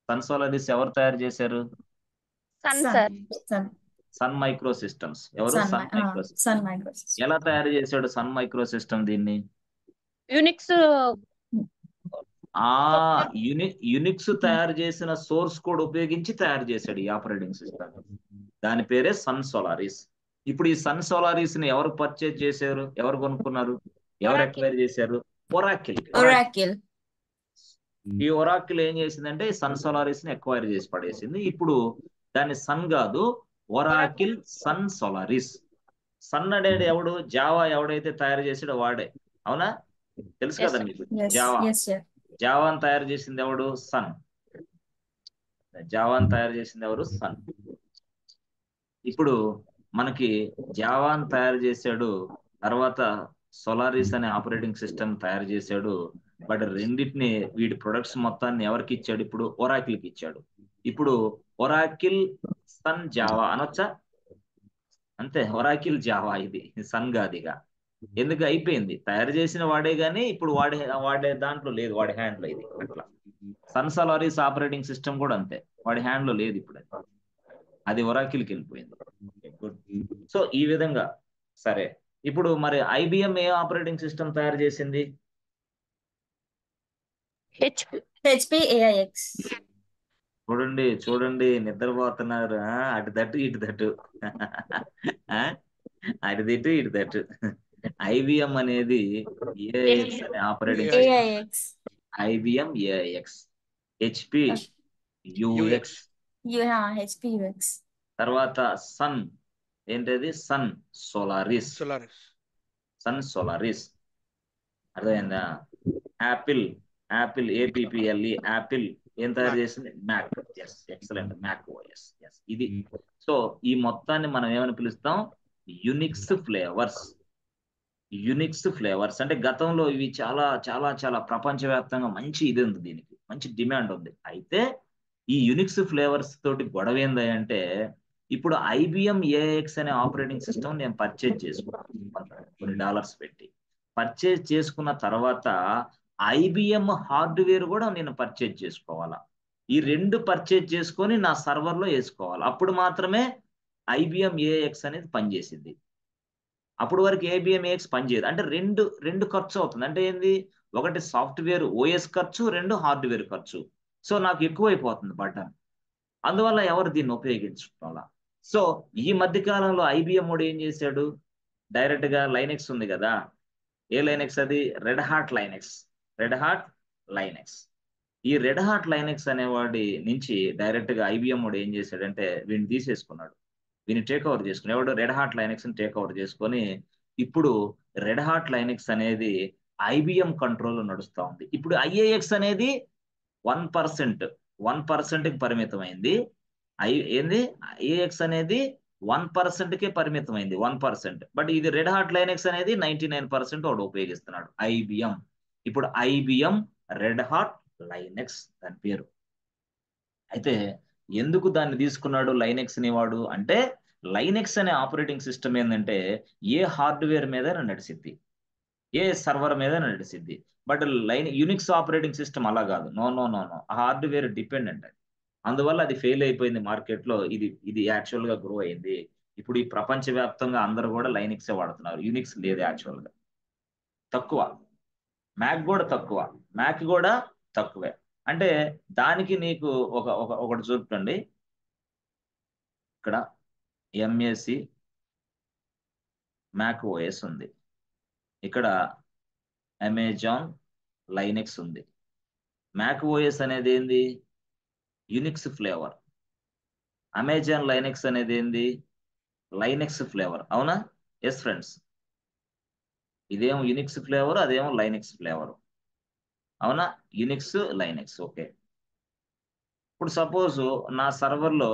సన్ సోలారిస్ ఎవరు తయారు చేశారు? Sun Microsystems. ఎవరు? Sun Microsystems. ఎలా తయారు చేశాడు సన్ మైక్రో సిస్టమ్ దీన్ని? యునిక్స్ యునిక్స్ తయారు చేసిన సోర్స్ కోడ్ ఉపయోగించి తయారు చేశాడు ఈ ఆపరేటింగ్ సిస్టమ్. దాని పేరే సన్ సోలారిస్. ఇప్పుడు ఈ సన్ సోలారిస్ ని ఎవరు పర్చేజ్ చేశారు, ఎవరు కొనుక్కున్నారు, ఎవరు ఎక్వైర్ చేశారు? ఒరాకిల్. ఈ ఒరాకిల్ ఏం చేసిందంటే సన్ సోలారిస్ ని ఎక్వైర్ చేసి పడేసింది. ఇప్పుడు దాన్ని సన్ కాదు, ఒరాకిల్ సన్ సోలారిస్. సన్ అనేది ఎవడు? జావా ఎవడైతే తయారు చేసాడో వాడే, అవునా? తెలుసు కదా మీకు జావాని తయారు చేసింది ఎవడు? సన్. జావాని తయారు చేసింది ఎవరు? సన్. ఇప్పుడు మనకి జావాని తయారు చేశాడు, తర్వాత సోలారిస్ అనే ఆపరేటింగ్ సిస్టమ్ తయారు చేశాడు. బట్ రెండింటిని, వీడి ప్రొడక్ట్స్ మొత్తాన్ని ఎవరికి ఇచ్చాడు? ఇప్పుడు ఒరాకిల్కి ఇచ్చాడు. ఇప్పుడు ఒరాకిల్ సన్ జావా అనొచ్చా? అంతే, ఒరాకిల్ జావా, ఇది సన్ గాదిగా. ఎందుకు అయిపోయింది, తయారు చేసిన వాడే గానీ ఇప్పుడు వాడే దాంట్లో లేదు, వాడి హ్యాండ్ లో ఇది. అట్లా సన్ సోలారిస్ ఆపరేటింగ్ సిస్టమ్ కూడా అంతే, వాడి హ్యాండ్ లో లేదు ఇప్పుడు, అది ఒరాకిల్కి వెళ్ళిపోయింది. గుడ్. సో ఈ విధంగా. సరే, ఇప్పుడు మరి IBM ఏ ఆపరేటింగ్ సిస్టమ్ తయారు చేసింది? HP AIX. చూడండి చూడండి నిద్రపోతున్నారు. అటు తట్టు ఇటు తట్టు. అటు తిట్టు ఇటు తట్టు. ఐబిఎం అనేది ఏఎక్స్ అనే operating AI. System. AIX. IBM AX, HP UX, HP UX. తర్వాత సన్ ఏంటది Sun Solaris, Solaris. Sun Solaris. అర్థమైందా? యాపిల్, యాపిల్ ఏపీఎల్ఈ యాపిల్ ఏం తయారు Mac. చేసింది? Mac. Yes, excellent, Mac OS. Yes, ఇది. సో ఈ మొత్తాన్ని మనం ఏమని పిలుస్తాం? Unix flavours. యునిక్స్ ఫ్లేవర్స్ అంటే గతంలో ఇవి చాలా చాలా చాలా ప్రపంచవ్యాప్తంగా మంచి ఇది ఉంది, దీనికి మంచి డిమాండ్ ఉంది. అయితే ఈ యునిక్స్ ఫ్లేవర్స్ తోటి గొడవ ఏందంటే, ఇప్పుడు ఐబిఎం ఏఎక్స్ అనే ఆపరేటింగ్ సిస్టమ్ నేను పర్చేజ్ చేసుకున్నాను కొన్ని డాలర్స్ పెట్టి. పర్చేజ్ చేసుకున్న తర్వాత ఐబిఎం హార్డ్వేర్ కూడా నేను పర్చేజ్ చేసుకోవాలా. ఈ రెండు పర్చేజ్ చేసుకొని నా సర్వర్లో వేసుకోవాలి. అప్పుడు మాత్రమే ఐబిఎం ఏఎక్స్ అనేది పనిచేసింది. అప్పుడు వరకు ఏబిఎం ఏఎక్స్ పనిచేయదు. అంటే రెండు రెండు ఖర్చు అవుతుంది. అంటే ఏంది? ఒకటి సాఫ్ట్వేర్ ఓఎస్ ఖర్చు, రెండు హార్డ్వేర్ ఖర్చు. సో నాకు ఎక్కువైపోతుంది బటన్. అందువల్ల ఎవరు దీన్ని ఉపయోగించుకోవాలా. సో ఈ మధ్య కాలంలో ఐబిఎం వాడు ఏం చేశాడు? డైరెక్ట్ గా లైనెక్స్ ఉంది కదా, ఏ లైనెక్స్ అది? Red hot Linux. Red hot Linux. ఈ రెడ్ హాట్ లైనెక్స్ అనేవాడి నుంచి డైరెక్ట్ గా ఐబిఎం వాడు ఏం చేశాడంటే వీడిని తీసేసుకున్నాడు. దీన్ని టేక్ ఓవర్ చేసుకుని ఎవడు? రెడ్ హాట్ లైనెక్స్ ని టేక్ ఓవర్ చేసుకొని ఇప్పుడు రెడ్ హాట్ లైనెక్స్ అనేది ఐబిఎం కంట్రోల్ నడుస్తూ ఉంది. ఇప్పుడు ఐఏఎక్స్ అనేది 1%, 1%కి పరిమితమైంది. ఏంది? ఐఏఎక్స్ అనేది 1%కే పరిమితమైంది, 1%. బట్ ఇది రెడ్ హాట్ లైనెక్స్ అనేది 99% వాడు ఉపయోగిస్తున్నాడు, ఐబిఎం. ఇప్పుడు ఐబిఎం రెడ్ హాట్ లైనెక్స్ దాని పేరు. అయితే ఎందుకు దాన్ని తీసుకున్నాడు లైనెక్స్ ని వాడు అంటే, లైనెక్స్ అనే ఆపరేటింగ్ సిస్టమ్ ఏంటంటే ఏ హార్డ్వేర్ మీద నడిచిద్ది, ఏ సర్వర్ మీద నడిచిద్ది. బట్ యునిక్స్ ఆపరేటింగ్ సిస్టమ్ అలా కాదు. No no no no, hardware dependent అది. అందువల్ల అది ఫెయిల్ అయిపోయింది మార్కెట్ లో. ఇది ఇది యాక్చువల్ గా గ్రో అయింది. ఇప్పుడు ఈ ప్రపంచ వ్యాప్తంగా అందరూ కూడా లైనెక్సే వాడుతున్నారు. యునిక్స్ లేదు యాక్చువల్ గా, తక్కువ. మ్యాక్ కూడా తక్కువ, మ్యాక్ కూడా తక్కువే. అంటే దానికి నీకు ఒకటి చూపండి. ఇక్కడ ఎంఏసి మ్యాక్ ఓఎస్ ఉంది, ఇక్కడ అమెజాన్ లైనెక్స్ ఉంది. మ్యాక్ ఓఎస్ అనేది ఏంది? Unix flavour. అమెజాన్ లైనెక్స్ అనేది ఏంది? Linux flavour. అవునా? ఎస్ ఫ్రెండ్స్, ఇదేమో యునిక్స్ ఫ్లేవర్, అదేమో లైనెక్స్ ఫ్లేవర్. అవునా? Unix Linux. ఓకే. ఇప్పుడు సపోజ్ నా సర్వర్లో,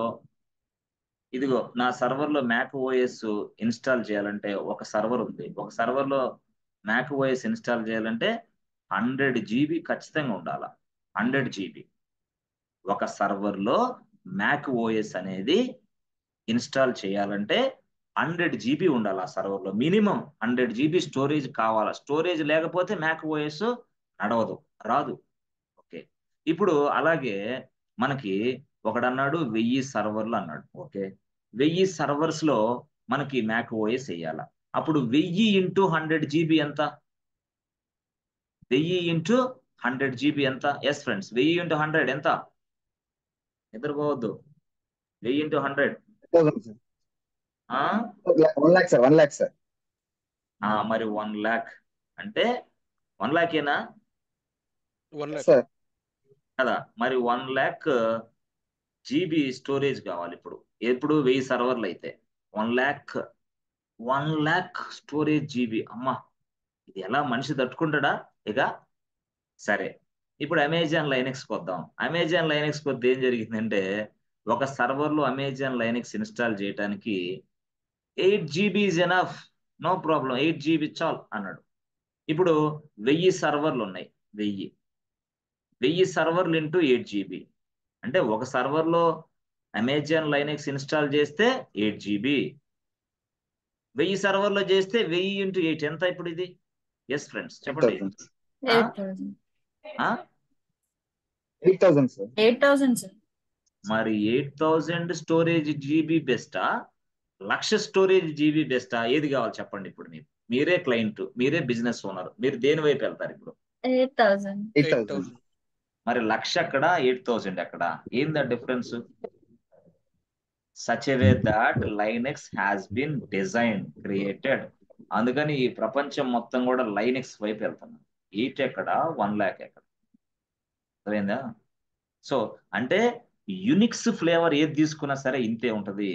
ఇదిగో నా సర్వర్లో మ్యాక్ ఓఎస్ ఇన్స్టాల్ చేయాలంటే ఒక సర్వర్ ఉంది. ఒక సర్వర్లో మ్యాక్ ఓఎస్ ఇన్స్టాల్ చేయాలంటే 100 GB ఖచ్చితంగా ఉండాల. 100 GB. ఒక సర్వర్లో మ్యాక్ ఓఎస్ అనేది ఇన్స్టాల్ చేయాలంటే 100 GB ఉండాలి ఆ సర్వర్లో. మినిమం 100 GB స్టోరేజ్ కావాలా. స్టోరేజ్ లేకపోతే మ్యాక్ ఓఎస్ నడవదు, రాదు. ఓకే. ఇప్పుడు అలాగే మనకి ఒకడన్నాడు 1000 సర్వర్లు అన్నాడు. ఓకే, 1000 సర్వర్స్ లో మనకి మ్యాక్ ఓఎస్ వేయాల. అప్పుడు 1000 ఇంటూ 100 GB ఎంత? 1000 ఇంటూ 100 GB ఎంత? ఎస్ ఫ్రెండ్స్, 1000 ఇంటూ 100 ఎంత? నిద్రపోవద్దు. 1000 into 100 1 lakh sir, 1 lakh sir. మరి 1 lakh అంటే 1 lakh ఏనా 1 lakh. సార్ కదా? మరి 1 lakh GB స్టోరేజ్ కావాలి. ఇప్పుడు 1000 సర్వర్లు అయితే 1 lakh స్టోరేజ్ GB. అమ్మా, ఇది ఎలా మనిషి తట్టుకుంటాడా ఇక? సరే, ఇప్పుడు అమెజాన్ లైనెక్స్కి వద్దాం. అమెజాన్ లైనెక్స్కి వద్ద ఏం జరిగిందంటే, ఒక సర్వర్లో అమెజాన్ లైనెక్స్ ఇన్స్టాల్ చేయడానికి 8 GB is enough, no problem, 8 GB చాలు అన్నాడు. ఇప్పుడు 1000 సర్వర్లు ఉన్నాయి. 1000 సర్వర్లు ఇంటూ 8 GB అంటే ఒక సర్వర్లో అమెజాన్ లైనెక్స్ ఇన్స్టాల్ చేస్తే 8 GB. 1000 సర్వర్లో చేస్తే 1000 ఇంటూ 8 ఎంత ఇప్పుడు ఇది? ఎస్ ఫ్రెండ్స్, చెప్పండి. 8,000. 8,000 సార్. 8,000 సార్. మరి 8000 స్టోరేజ్ GB బెస్టా, 1,00,000 స్టోరేజ్ GB బెస్టా? ఏది కావాలి చెప్పండి. ఇప్పుడు మీరే క్లయింట్, మీరే బిజినెస్ ఓనర్, మీరు దేని వైపు వెళ్తారు ఇప్పుడు? 8,000. 8,000. మరి 1,00,000 ఎక్కడ, 8,000 ఎక్కడ? ఏంది difference? Such a way that Linux has been design created. అందుకని ఈ ప్రపంచం మొత్తం కూడా లైనెక్స్ వైపు వెళ్తున్నాం. 8 ఎక్కడ, 1,00,000 ఎక్కడ? అర్థమైందా? సో అంటే యునిక్స్ ఫ్లేవర్ ఏది తీసుకున్నా సరే ఇంతే ఉంటది,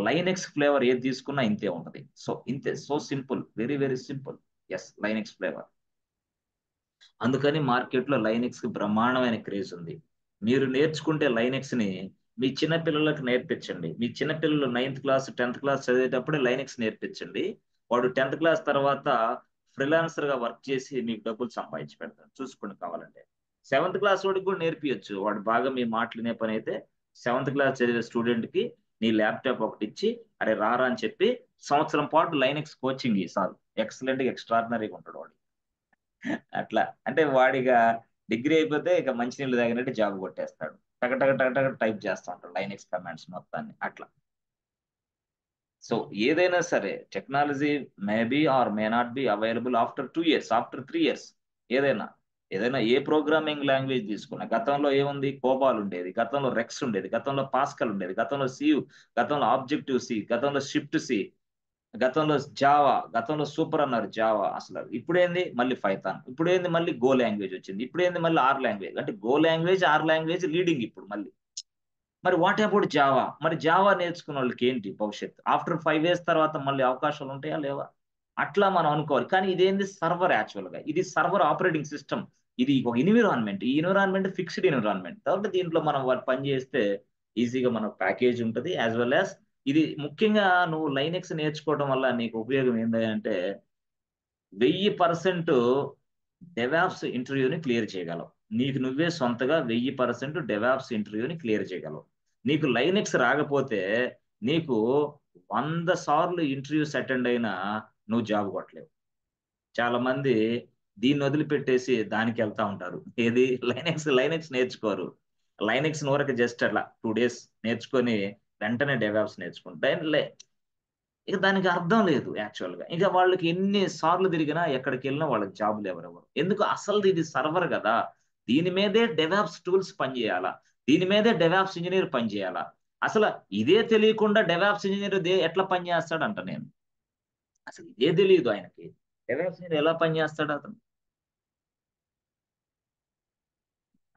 లైనెక్స్ ఫ్లేవర్ ఏది తీసుకున్నా ఇంతే ఉంటది. సో ఇంతే, so simple, very very simple. Yes, Linux flavour. అందుకని మార్కెట్లో లైనెక్స్ కి బ్రహ్మాండమైన క్రేజ్ ఉంది. మీరు నేర్చుకుంటే లైనెక్స్ ని మీ చిన్న పిల్లలకు నేర్పించండి. మీ చిన్న పిల్లలు 9th class 10th class చదివేటప్పుడే Linux నేర్పించండి. వాడు 10th క్లాస్ తర్వాత ఫ్రీలాన్సర్ గా వర్క్ చేసి మీకు డబ్బులు సంపాదించి పెడతాడు. చూసుకోండి కావాలంటే. 7th క్లాస్ వాడికి కూడా నేర్పించచ్చు. వాడు బాగా మీ మాటలు వినే పని అయితే 7th క్లాస్ చదివే స్టూడెంట్ కి నీ ల్యాప్టాప్ ఒకటి ఇచ్చి, అరే రారా అని చెప్పి సంవత్సరం పాటు లైనెక్స్ కోచింగ్ ఇస్తారు. ఎక్సలెంట్ గా ఎక్స్ట్రాడినరీగా ఉంటాడు వాడు. అట్లా అంటే వాడిగా డిగ్రీ అయిపోతే ఇక మంచినీళ్ళు తాగినట్టు జాబ్ కొట్టేస్తాడు. టక టక టక టక టైప్ చేస్తూ ఉంటాడు లైనెక్స్ కమాండ్స్ మొత్తాన్ని అట్లా. సో ఏదైనా సరే technology maybe or may not be available after 2 years, after 3 years. ఏదైనా ఏదైనా ఏ ప్రోగ్రామింగ్ లాంగ్వేజ్ తీసుకున్నా, గతంలో ఏముంది, కోబాల్ ఉండేది, గతంలో రెక్స్ ఉండేది, గతంలో పాస్కల్ ఉండేది, గతంలో సి, గతంలో ఆబ్జెక్టివ్ సి, గతంలో షిఫ్ట్ సి, గతంలో జావా, గతంలో సూపర్ అన్నారు జావా. అసలు ఇప్పుడేంది మళ్ళీ పైథాన్, ఇప్పుడేంది మళ్ళీ గో లాంగ్వేజ్ వచ్చింది, ఇప్పుడేంది మళ్ళీ ఆర్ లాంగ్వేజ్. అంటే Go language, R language leading ఇప్పుడు మళ్ళీ. మరి వాట్ అబౌట్ జావా? మరి జావా నేర్చుకున్న వాళ్ళకి ఏంటి భవిష్యత్తు? ఆఫ్టర్ 5 years తర్వాత మళ్ళీ అవకాశాలు ఉంటాయా లేవా? అట్లా మనం అనుకోవాలి. కానీ ఇదేంది సర్వర్, యాక్చువల్ గా ఇది సర్వర్ ఆపరేటింగ్ సిస్టమ్. ఇది ఒక ఎన్విరాన్మెంట్. ఈ ఎన్విరాన్మెంట్ ఫిక్స్డ్ ఎన్విరాన్మెంట్. కాబట్టి దీంట్లో మనం పని చేస్తే ఈజీగా మనకు ప్యాకేజ్ ఉంటుంది. యాజ్ వెల్ యాజ్ ఇది ముఖ్యంగా నువ్వు లైనెక్స్ నేర్చుకోవడం వల్ల నీకు ఉపయోగం ఏంటంటే 1000% డెవాప్స్ ఇంటర్వ్యూని క్లియర్ చేయగలవు. నీకు నువ్వే సొంతగా 1000% డెవాప్స్ ఇంటర్వ్యూని క్లియర్ చేయగలవు. నీకు లైనెక్స్ రాకపోతే నీకు 100 సార్లు ఇంటర్వ్యూస్ అటెండ్ అయినా నువ్వు జాబ్ కొట్టలేవు. చాలా మంది దీన్ని వదిలిపెట్టేసి దానికి వెళ్తా ఉంటారు. ఏది లైనెక్స్ నేర్చుకోరు. లైనెక్స్ వరకు జస్ట్ అట్లా 2 days నేర్చుకొని వెంటనే డెవాప్స్ నేర్చుకుంటే ఇక దానికి అర్థం లేదు యాక్చువల్ గా. ఇక వాళ్ళకి ఎన్ని సార్లు తిరిగినా ఎక్కడికి వెళ్ళినా వాళ్ళకి జాబులు ఎవరెవరు. ఎందుకు? అసలు ఇది సర్వర్ కదా, దీని మీదే డెవాప్స్ టూల్స్ పనిచేయాలా, దీని మీదే డెవాప్స్ ఇంజనీర్ పనిచేయాలా. అసలు ఇదే తెలియకుండా డెవాప్స్ ఇంజనీర్ ఎట్లా పనిచేస్తాడంట నేను. అసలు ఇదే తెలియదు ఆయనకి, డెవాప్స్ ఇంజనీర్ ఎలా పనిచేస్తాడు అతను.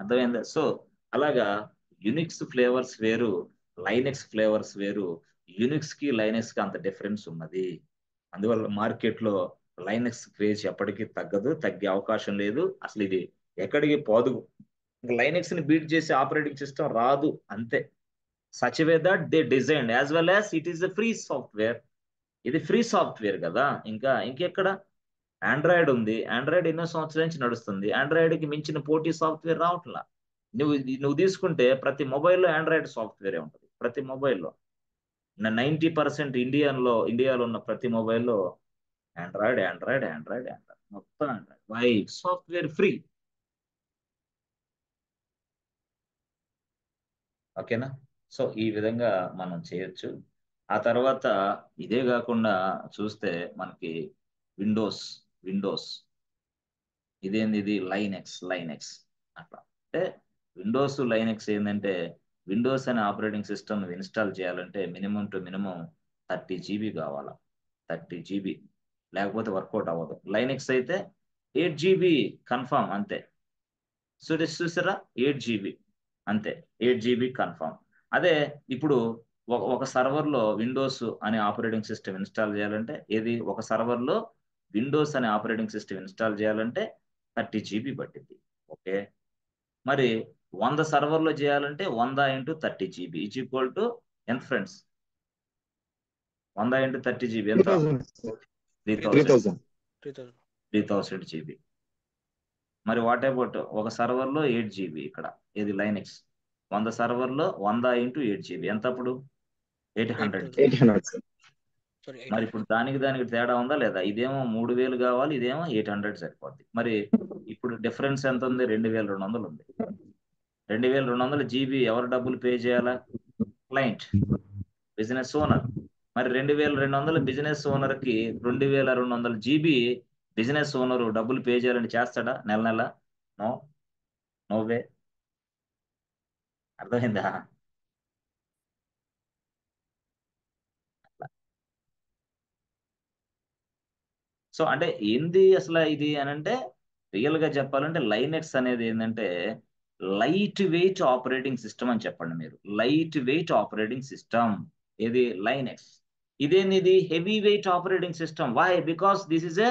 అర్థమైందా? సో అలాగా యునిక్స్ ఫ్లేవర్స్ వేరు, లైనెక్స్ ఫ్లేవర్స్ వేరు. యునిక్స్ కి లైనెక్స్ కి అంత డిఫరెన్స్ ఉన్నది. అందువల్ల మార్కెట్ లో లైనెక్స్ క్రేజ్ ఎప్పటికీ తగ్గదు, తగ్గే అవకాశం లేదు. అసలు ఇది ఎక్కడికి పోదు. లైనెక్స్ ని బీట్ చేసే ఆపరేటింగ్ సిస్టమ్ రాదు అంతే. Such way that they design as well as it is a free software. ఇది ఫ్రీ సాఫ్ట్వేర్ కదా. ఇంకెక్కడ ఆండ్రాయిడ్ ఉంది. ఆండ్రాయిడ్ ఎన్నో సంవత్సరాల నుంచి నడుస్తుంది. ఆండ్రాయిడ్ కి మించిన పోటీ సాఫ్ట్వేర్ రావట్లా. నువ్వు తీసుకుంటే ప్రతి మొబైల్లో ఆండ్రాయిడ్ సాఫ్ట్వేరే ఉంటుంది. ప్రతి మొబైల్లో 90% ఇండియాలో ఉన్న ప్రతి మొబైల్లో ఆండ్రాయిడ్ ఆండ్రాయిడ్ ఆండ్రాయిడ్ ఆండ్రాయిడ్ మొత్తం ఆండ్రాయిడ్. వై? Software free. ఓకేనా? సో ఈ విధంగా మనం చేయొచ్చు. ఆ తర్వాత ఇదే కాకుండా చూస్తే మనకి విండోస్ ఇదేంది, ఇది లైనెక్స్ అట్లా. అంటే విండోస్ లైనెక్స్ ఏంటంటే, విండోస్ అనే ఆపరేటింగ్ సిస్టమ్ ఇన్స్టాల్ చేయాలంటే మినిమం టు మినిమం 30 GB కావాలా. 30 GB లేకపోతే వర్కౌట్ అవ్వదు. లైనెక్స్ అయితే 8 GB కన్ఫామ్ అంతే. చూసారా, 8 GB అంతే, 8 GB కన్ఫామ్. అదే ఇప్పుడు ఒక సర్వర్లో విండోస్ అనే ఆపరేటింగ్ సిస్టమ్ ఇన్స్టాల్ చేయాలంటే, ఒక సర్వర్లో విండోస్ అనే ఆపరేటింగ్ సిస్టమ్ ఇన్స్టాల్ చేయాలంటే 30 GB పట్టింది. ఓకే, మరి 100 సర్వర్లో చేయాలంటే 100 × 30 GB ఈజ్ ఈక్వల్ టు ఎంత ఫ్రెండ్స్? 100 × 30 GB ఎంత? 3000. 3000 GB. మరి వాట్ అబౌట్ ఒక సర్వర్లో 8 GB, ఇక్కడ ఇది లైనెక్స్ 100 సర్వర్లో 100 × 8 GB ఎంత అప్పుడు? 800 GB. 800 sir. మరి ఇప్పుడు దానికి తేడా ఉందా లేదా? ఇదేమో 3000 కావాలి, ఇదేమో 800 సరిపోద్ది. మరి ఇప్పుడు డిఫరెన్స్ ఎంత ఉంది? 2200 ఉంది. 2200 GB ఎవరు డబ్బులు పే చేయాలా? Client, business owner. మరి 2200 బిజినెస్ ఓనర్ కి 2200 GB బిజినెస్ ఓనర్ డబ్బులు పే చేయాలని చేస్తాడా నెల నెల? No way. అర్థమైందా? సో అంటే ఏంది అసలు ఇది అని అంటే, రియల్ గా చెప్పాలంటే లైనెక్స్ అనేది ఏంటంటే లైట్ వెయిట్ ఆపరేటింగ్ సిస్టమ్ అని చెప్పండి మీరు. లైట్ వెయిట్ ఆపరేటింగ్ సిస్టమ్ ఇది లైనెక్స్. ఇదేంది heavy weight operating system. Why? Because this is a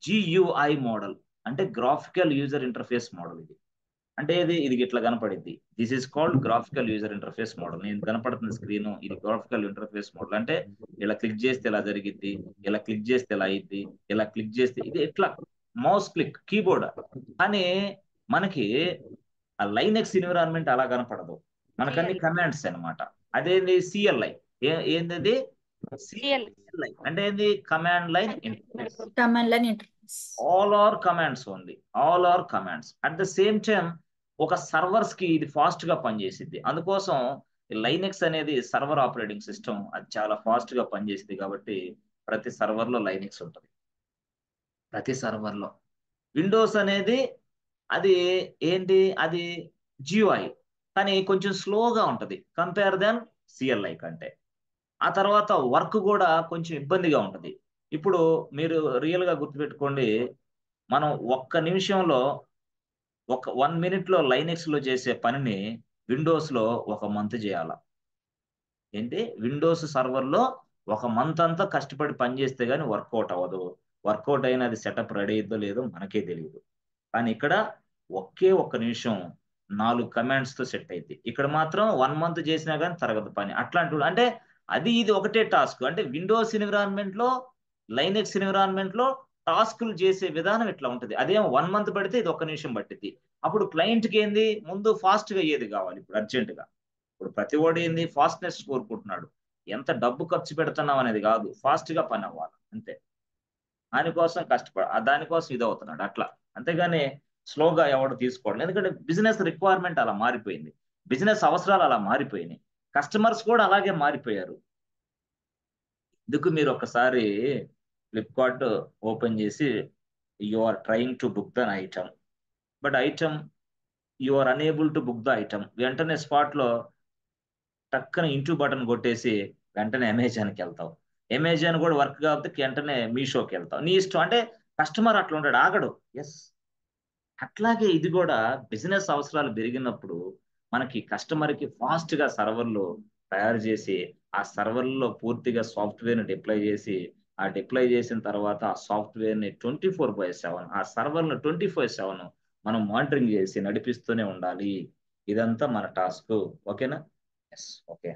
GUI model, అంటే గ్రాఫికల్ యూజర్ ఇంటర్ఫేస్ మోడల్. అంటే ఇది ఇట్లా కనపడిద్ది. This is called graphical user interface model. నేను కనపడుతున్న స్క్రీన్ ఇది గ్రాఫికల్ ఇంటర్ఫేస్ మోడల్. అంటే ఇలా క్లిక్ చేస్తే ఇలా జరిగిద్ది, ఇలా క్లిక్ చేస్తే ఇలా అయ్యిద్ది, ఇలా క్లిక్ చేస్తే ఇది ఎట్లా మౌస్ క్లిక్ కీబోర్డ్. కానీ మనకి ఆ లైనెక్స్ ఎన్విరాన్మెంట్ అలా కనపడదు, మనకన్ని కమాండ్స్ అన్నమాట. అదేంది CLI. ఏంది CLI అంటే ఏంది? Command line interface. Command line interface. All are commands only, all are commands. At the same time ఒక సర్వర్స్ కి ఇది ఫాస్ట్ గా పనిచేసిద్ది. అందుకోసం లైనెక్స్ అనేది సర్వర్ ఆపరేటింగ్ సిస్టమ్, అది చాలా ఫాస్ట్ గా పనిచేసింది. కాబట్టి ప్రతి సర్వర్ లో లైనెక్స్ ఉంటుంది, ప్రతి సర్వర్ లో. విండోస్ అనేది అది ఏంటి? అది GUI, కానీ కొంచెం స్లోగా ఉంటది కంపేర్ దెన్ CLI కంటే. ఆ తర్వాత వర్క్ కూడా కొంచెం ఇబ్బందిగా ఉంటది. ఇప్పుడు మీరు రియల్ గా గుర్తుపెట్టుకోండి, మనం ఒక్క నిమిషంలో 1 minute లో లైనెక్స్ లో చేసే పనిని విండోస్ లో 1 month చేయాల. ఏంటి? విండోస్ సర్వర్ లో 1 month అంతా కష్టపడి పనిచేస్తే గానీ వర్కౌట్ అవ్వదు. వర్కౌట్ అయిన అది సెటప్ రెడీ అయిద్దో లేదో మనకే తెలియదు. కానీ ఇక్కడ ఒకే 1 నిమిషం 4 కమాండ్స్ తో సెట్ అయింది. ఇక్కడ మాత్రం 1 month చేసినా కానీ తరగదు పని. అట్లాంటి అంటే అది ఇది ఒకటే టాస్క్. అంటే విండోస్ ఎన్విరాన్మెంట్ లో, లైనెక్స్ ఎన్విరాన్మెంట్ లో టాస్కులు చేసే విధానం ఇట్లా ఉంటుంది. అదేమో 1 month పడితే ఇది 1 నిమిషం పట్టింది. అప్పుడు క్లయింట్కి ఏంది? ముందు ఫాస్ట్ గా ఏది కావాలి? ఇప్పుడు అర్జెంట్ గా. ఇప్పుడు ప్రతి వాడు ఏంది? ఫాస్ట్నెస్ కోరుకుంటున్నాడు. ఎంత డబ్బు ఖర్చు పెడుతున్నాం అనేది కాదు, ఫాస్ట్ గా పని అవ్వాలి అంతే. దానికోసం దానికోసం ఇది అవుతున్నాడు అట్లా. అంతేగాని స్లోగా ఎవడు తీసుకోవడం. ఎందుకంటే బిజినెస్ రిక్వైర్మెంట్ అలా మారిపోయింది, బిజినెస్ అవసరాలు అలా మారిపోయినాయి, కస్టమర్స్ కూడా అలాగే మారిపోయారు. ఇందుకు మీరు ఒకసారి ఫ్లిప్కార్ట్ ఓపెన్ చేసి you are trying to book the item, but item you are unable to book the item. వెంటనే స్పాట్ లో టక్కన ఇంటూ బటన్ కొట్టేసి వెంటనే అమెజాన్కి వెళ్తావు. అమెజాన్ కూడా వర్క్ కాబట్టి వెంటనే మీషోకి వెళ్తావు. నీ ఇష్టం. అంటే కస్టమర్ అట్లా ఉంటాడు, ఆగడు. ఎస్, అట్లాగే ఇది కూడా బిజినెస్ అవసరాలు పెరిగినప్పుడు మనకి కస్టమర్కి ఫాస్ట్ గా సర్వర్లు తయారు చేసి, ఆ సర్వర్లో పూర్తిగా సాఫ్ట్వేర్ని డిప్లాయ్ చేసి, ఆ డిప్లాయ్ చేసిన తర్వాత ఆ సాఫ్ట్వేర్ని 24/7, ఆ సర్వర్ను 24/7 మనం మానిటరింగ్ చేసి నడిపిస్తూనే ఉండాలి. ఇదంతా మన టాస్క్. ఓకేనా? Yes, okay.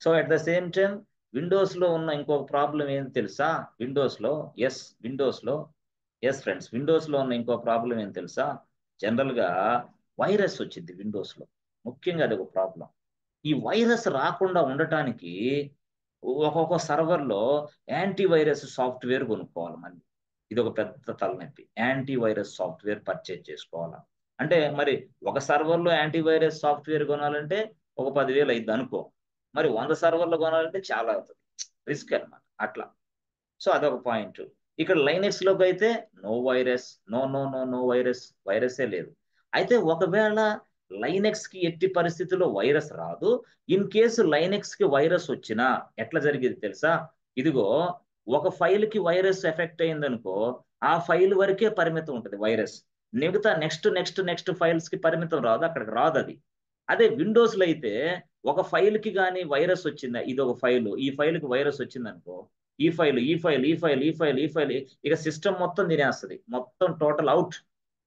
So at the same time Windows లో ఉన్న ఇంకొక ప్రాబ్లం ఏంటి తెలుసా? విండోస్ లో ఫ్రెండ్స్, విండోస్ లో ఉన్న ఇంకో ప్రాబ్లం ఏంటి తెలుసా? జనరల్ గా వైరస్ వచ్చింది విండోస్ లో, ముఖ్యంగా అది ఒక ప్రాబ్లం. ఈ వైరస్ రాకుండా ఉండటానికి ఒక్కొక్క సర్వర్ లో యాంటీవైరస్ సాఫ్ట్వేర్ కొనుక్కోవాలి. మళ్ళీ ఇది ఒక పెద్ద తలనొప్పి. యాంటీవైరస్ సాఫ్ట్వేర్ పర్చేజ్ చేసుకోవాలా అంటే, మరి ఒక సర్వర్ లో యాంటీవైరస్ సాఫ్ట్వేర్ కొనాలంటే ఒక 10,000 అయింది అనుకో. మరి 100 సర్వర్లు కొనాలంటే చాలా అవుతుంది, రిస్క్ అన్నమాట అట్లా. సో అదొక పాయింట్. ఇక్కడ లైనెక్స్ లోకి అయితే నో వైరస్, నో వైరసే లేదు. అయితే ఒకవేళ లైనెక్స్ కి ఎట్టి పరిస్థితుల్లో వైరస్ రాదు. ఇన్ కేసు లైనెక్స్ కి వైరస్ వచ్చినా ఎట్లా జరిగేది తెలుసా? ఇదిగో, ఒక ఫైల్ కి వైరస్ ఎఫెక్ట్ అయిందనుకో, ఆ ఫైల్ వరకే పరిమితం ఉంటుంది వైరస్. మిగతా నెక్స్ట్ ఫైల్స్ కి పరిమితం రాదు, అక్కడికి రాదు అది. అదే విండోస్ లో అయితే ఒక ఫైల్ కి కానీ వైరస్ వచ్చిందా, ఇది ఒక ఫైల్, ఈ ఫైల్ కి వైరస్ వచ్చిందనుకో, ఈ ఫైల్ ఇక సిస్టమ్ మొత్తం తినేస్తుంది, మొత్తం టోటల్ అవుట్.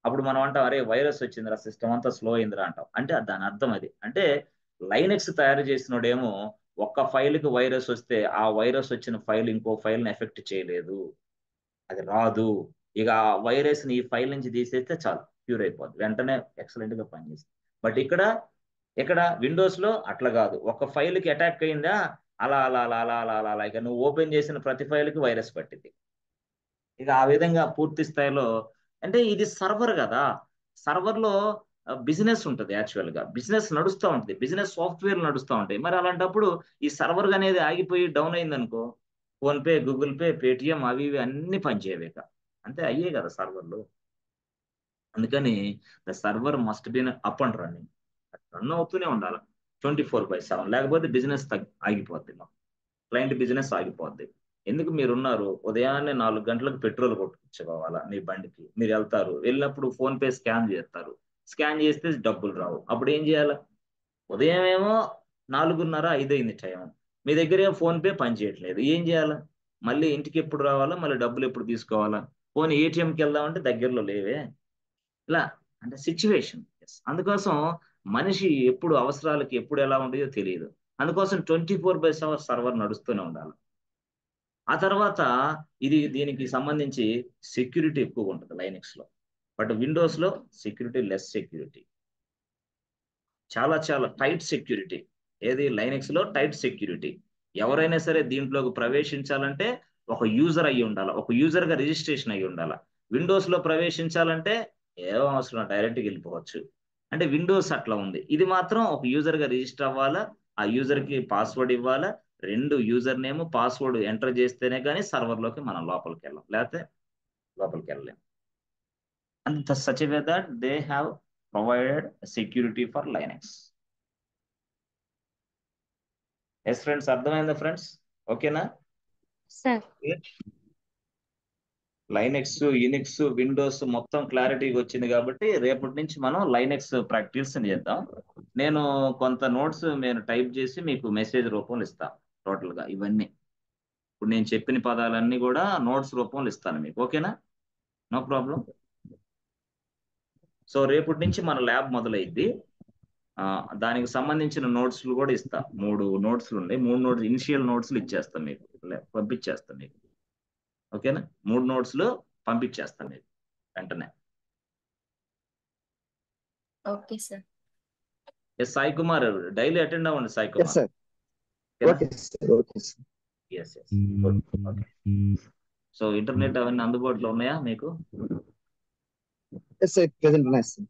అప్పుడు మనం అంటాం, అరే వైరస్ వచ్చిందిరా, సిస్టమ్ అంతా స్లో అయిందిరా అంటాం. అంటే దాని అర్థం అది. అంటే లైనెక్స్ తయారు చేసినోడేమో ఒక్క ఫైల్కి వైరస్ వస్తే ఆ వైరస్ వచ్చిన ఫైల్ ఇంకో ఫైల్ని ఎఫెక్ట్ చేయలేదు, అది రాదు. ఇక ఆ వైరస్ ని ఈ ఫైల్ నుంచి తీసేస్తే చాలు, క్యూర్ అయిపోద్ది, వెంటనే ఎక్సలెంట్ గా పనిచేస్తుంది. బట్ ఇక్కడ విండోస్ లో అట్లా కాదు. ఒక ఫైల్ కి అటాక్ అయిందా, అలా ఇక నువ్వు ఓపెన్ చేసిన ప్రతి ఫైల్ కి వైరస్ పట్టింది. ఇక ఆ విధంగా పూర్తి స్థాయిలో. అంటే ఇది సర్వర్ కదా, సర్వర్ లో బిజినెస్ ఉంటుంది, యాక్చువల్ గా బిజినెస్ నడుస్తూ ఉంటుంది, బిజినెస్ సాఫ్ట్వేర్ నడుస్తూ ఉంటాయి. మరి అలాంటప్పుడు ఈ సర్వర్ అనేది ఆగిపోయి డౌన్ అయిందనుకో, ఫోన్పే, గూగుల్ పే, పేటిఎం అవి ఇవి అన్ని పనిచేయవేక, అంతే అయ్యే కదా సర్వర్లు. అందుకని the server must be up and running, run అవుతూనే ఉండాలి 24/7, లేకపోతే బిజినెస్ ఆగిపోద్ది, క్లయింట్ బిజినెస్ ఆగిపోద్ది. ఎందుకు మీరున్నారు, ఉదయాన్నే 4 గంటలకు పెట్రోల్ కొట్టుకోవాలా మీ బండికి, మీరు వెళ్తారు, వెళ్ళినప్పుడు ఫోన్ పే స్కాన్ చేస్తారు, స్కాన్ చేస్తే డబ్బులు రావు, అప్పుడు ఏం చేయాలి? ఉదయం ఏమో 4:30-5 అయింది టైం, మీ దగ్గర ఏమో ఫోన్ పే పని చేయట్లేదు, ఏం చేయాలి? మళ్ళీ ఇంటికి ఎప్పుడు రావాలా, మళ్ళీ డబ్బులు ఎప్పుడు తీసుకోవాలా? ఫోన్ ఏటీఎంకి వెళ్దామంటే దగ్గరలో లేవే. ఇలా అంటే సిచ్యువేషన్. అందుకోసం మనిషి ఎప్పుడు అవసరాలకి ఎప్పుడు ఎలా ఉండేదో తెలియదు. అందుకోసం 24/7 సర్వర్ నడుస్తూనే ఉండాలి. ఆ తర్వాత దీనికి సంబంధించి సెక్యూరిటీ ఎక్కువగా ఉంటుంది లైనక్స్ లో, బట్ విండోస్ లో సెక్యూరిటీ లెస్ సెక్యూరిటీ, చాలా చాలా టైట్ సెక్యూరిటీ. ఏది లైనక్స్ లో టైట్ సెక్యూరిటీ. ఎవరైనా సరే దీంట్లోకి ప్రవేశించాలంటే ఒక యూజర్ అయ్యి ఉండాలి, ఒక యూజర్ గా రిజిస్ట్రేషన్ అయ్యి ఉండాలి. విండోస్ లో ప్రవేశించాలంటే ఏమో అవసరం, డైరెక్ట్గా వెళ్ళిపోవచ్చు. అంటే విండోస్ అట్లా ఉంది. ఇది మాత్రం ఒక యూజర్ గా రిజిస్టర్ అవ్వాలా, ఆ యూజర్ కి పాస్వర్డ్ ఇవ్వాలా, 2 యూజర్ నేమ్ పాస్వర్డ్ ఎంటర్ చేస్తేనే కానీ సర్వర్లోకి మనం లోపలికి వెళ్ళాం, లేకపోతే లోపలికి వెళ్ళలేం. And such way that they have provided security for Linux. Yes friends, అర్థమైందా ఫ్రెండ్స్? ఓకేనా? సార్ లైనక్స్, యూనిక్స్, విండోస్ మొత్తం క్లారిటీగా వచ్చింది కాబట్టి రేపటి నుంచి మనం లైనక్స్ ప్రాక్టీస్ చేద్దాం. నేను కొంత నోట్స్ నేను టైప్ చేసి మీకు మెసేజ్ రూపంలో ఇస్తాను. టోటల్ గా ఇవన్నీ ఇప్పుడు నేను చెప్పిన పదాలన్నీ కూడా నోట్స్ రూపంలో ఇస్తాను మీకు. ఓకేనా? No problem. సో రేపటి నుంచి మన ల్యాబ్ మొదలైద్ది. దానికి సంబంధించిన నోట్స్లు కూడా ఇస్తా. 3 నోట్స్లు ఉన్నాయి. 3 నోట్స్ ఇనిషియల్ నోట్స్లు ఇచ్చేస్తాం మీకు, పంపించేస్తాం మీకు. ఓకేనా? 3 నోట్స్లు పంపించేస్తాను మీకు వెంటనే. Okay sir. Yes Sai Kumar, daily attend అవ్వండి Sai Yes, Kumar. sir. Okay, sir. Okay, sir. Yes yes okay. So internet అవన్నీ అందుబాటులో ఉన్నాయా మీకు? Yes, sir. Present nice, sir.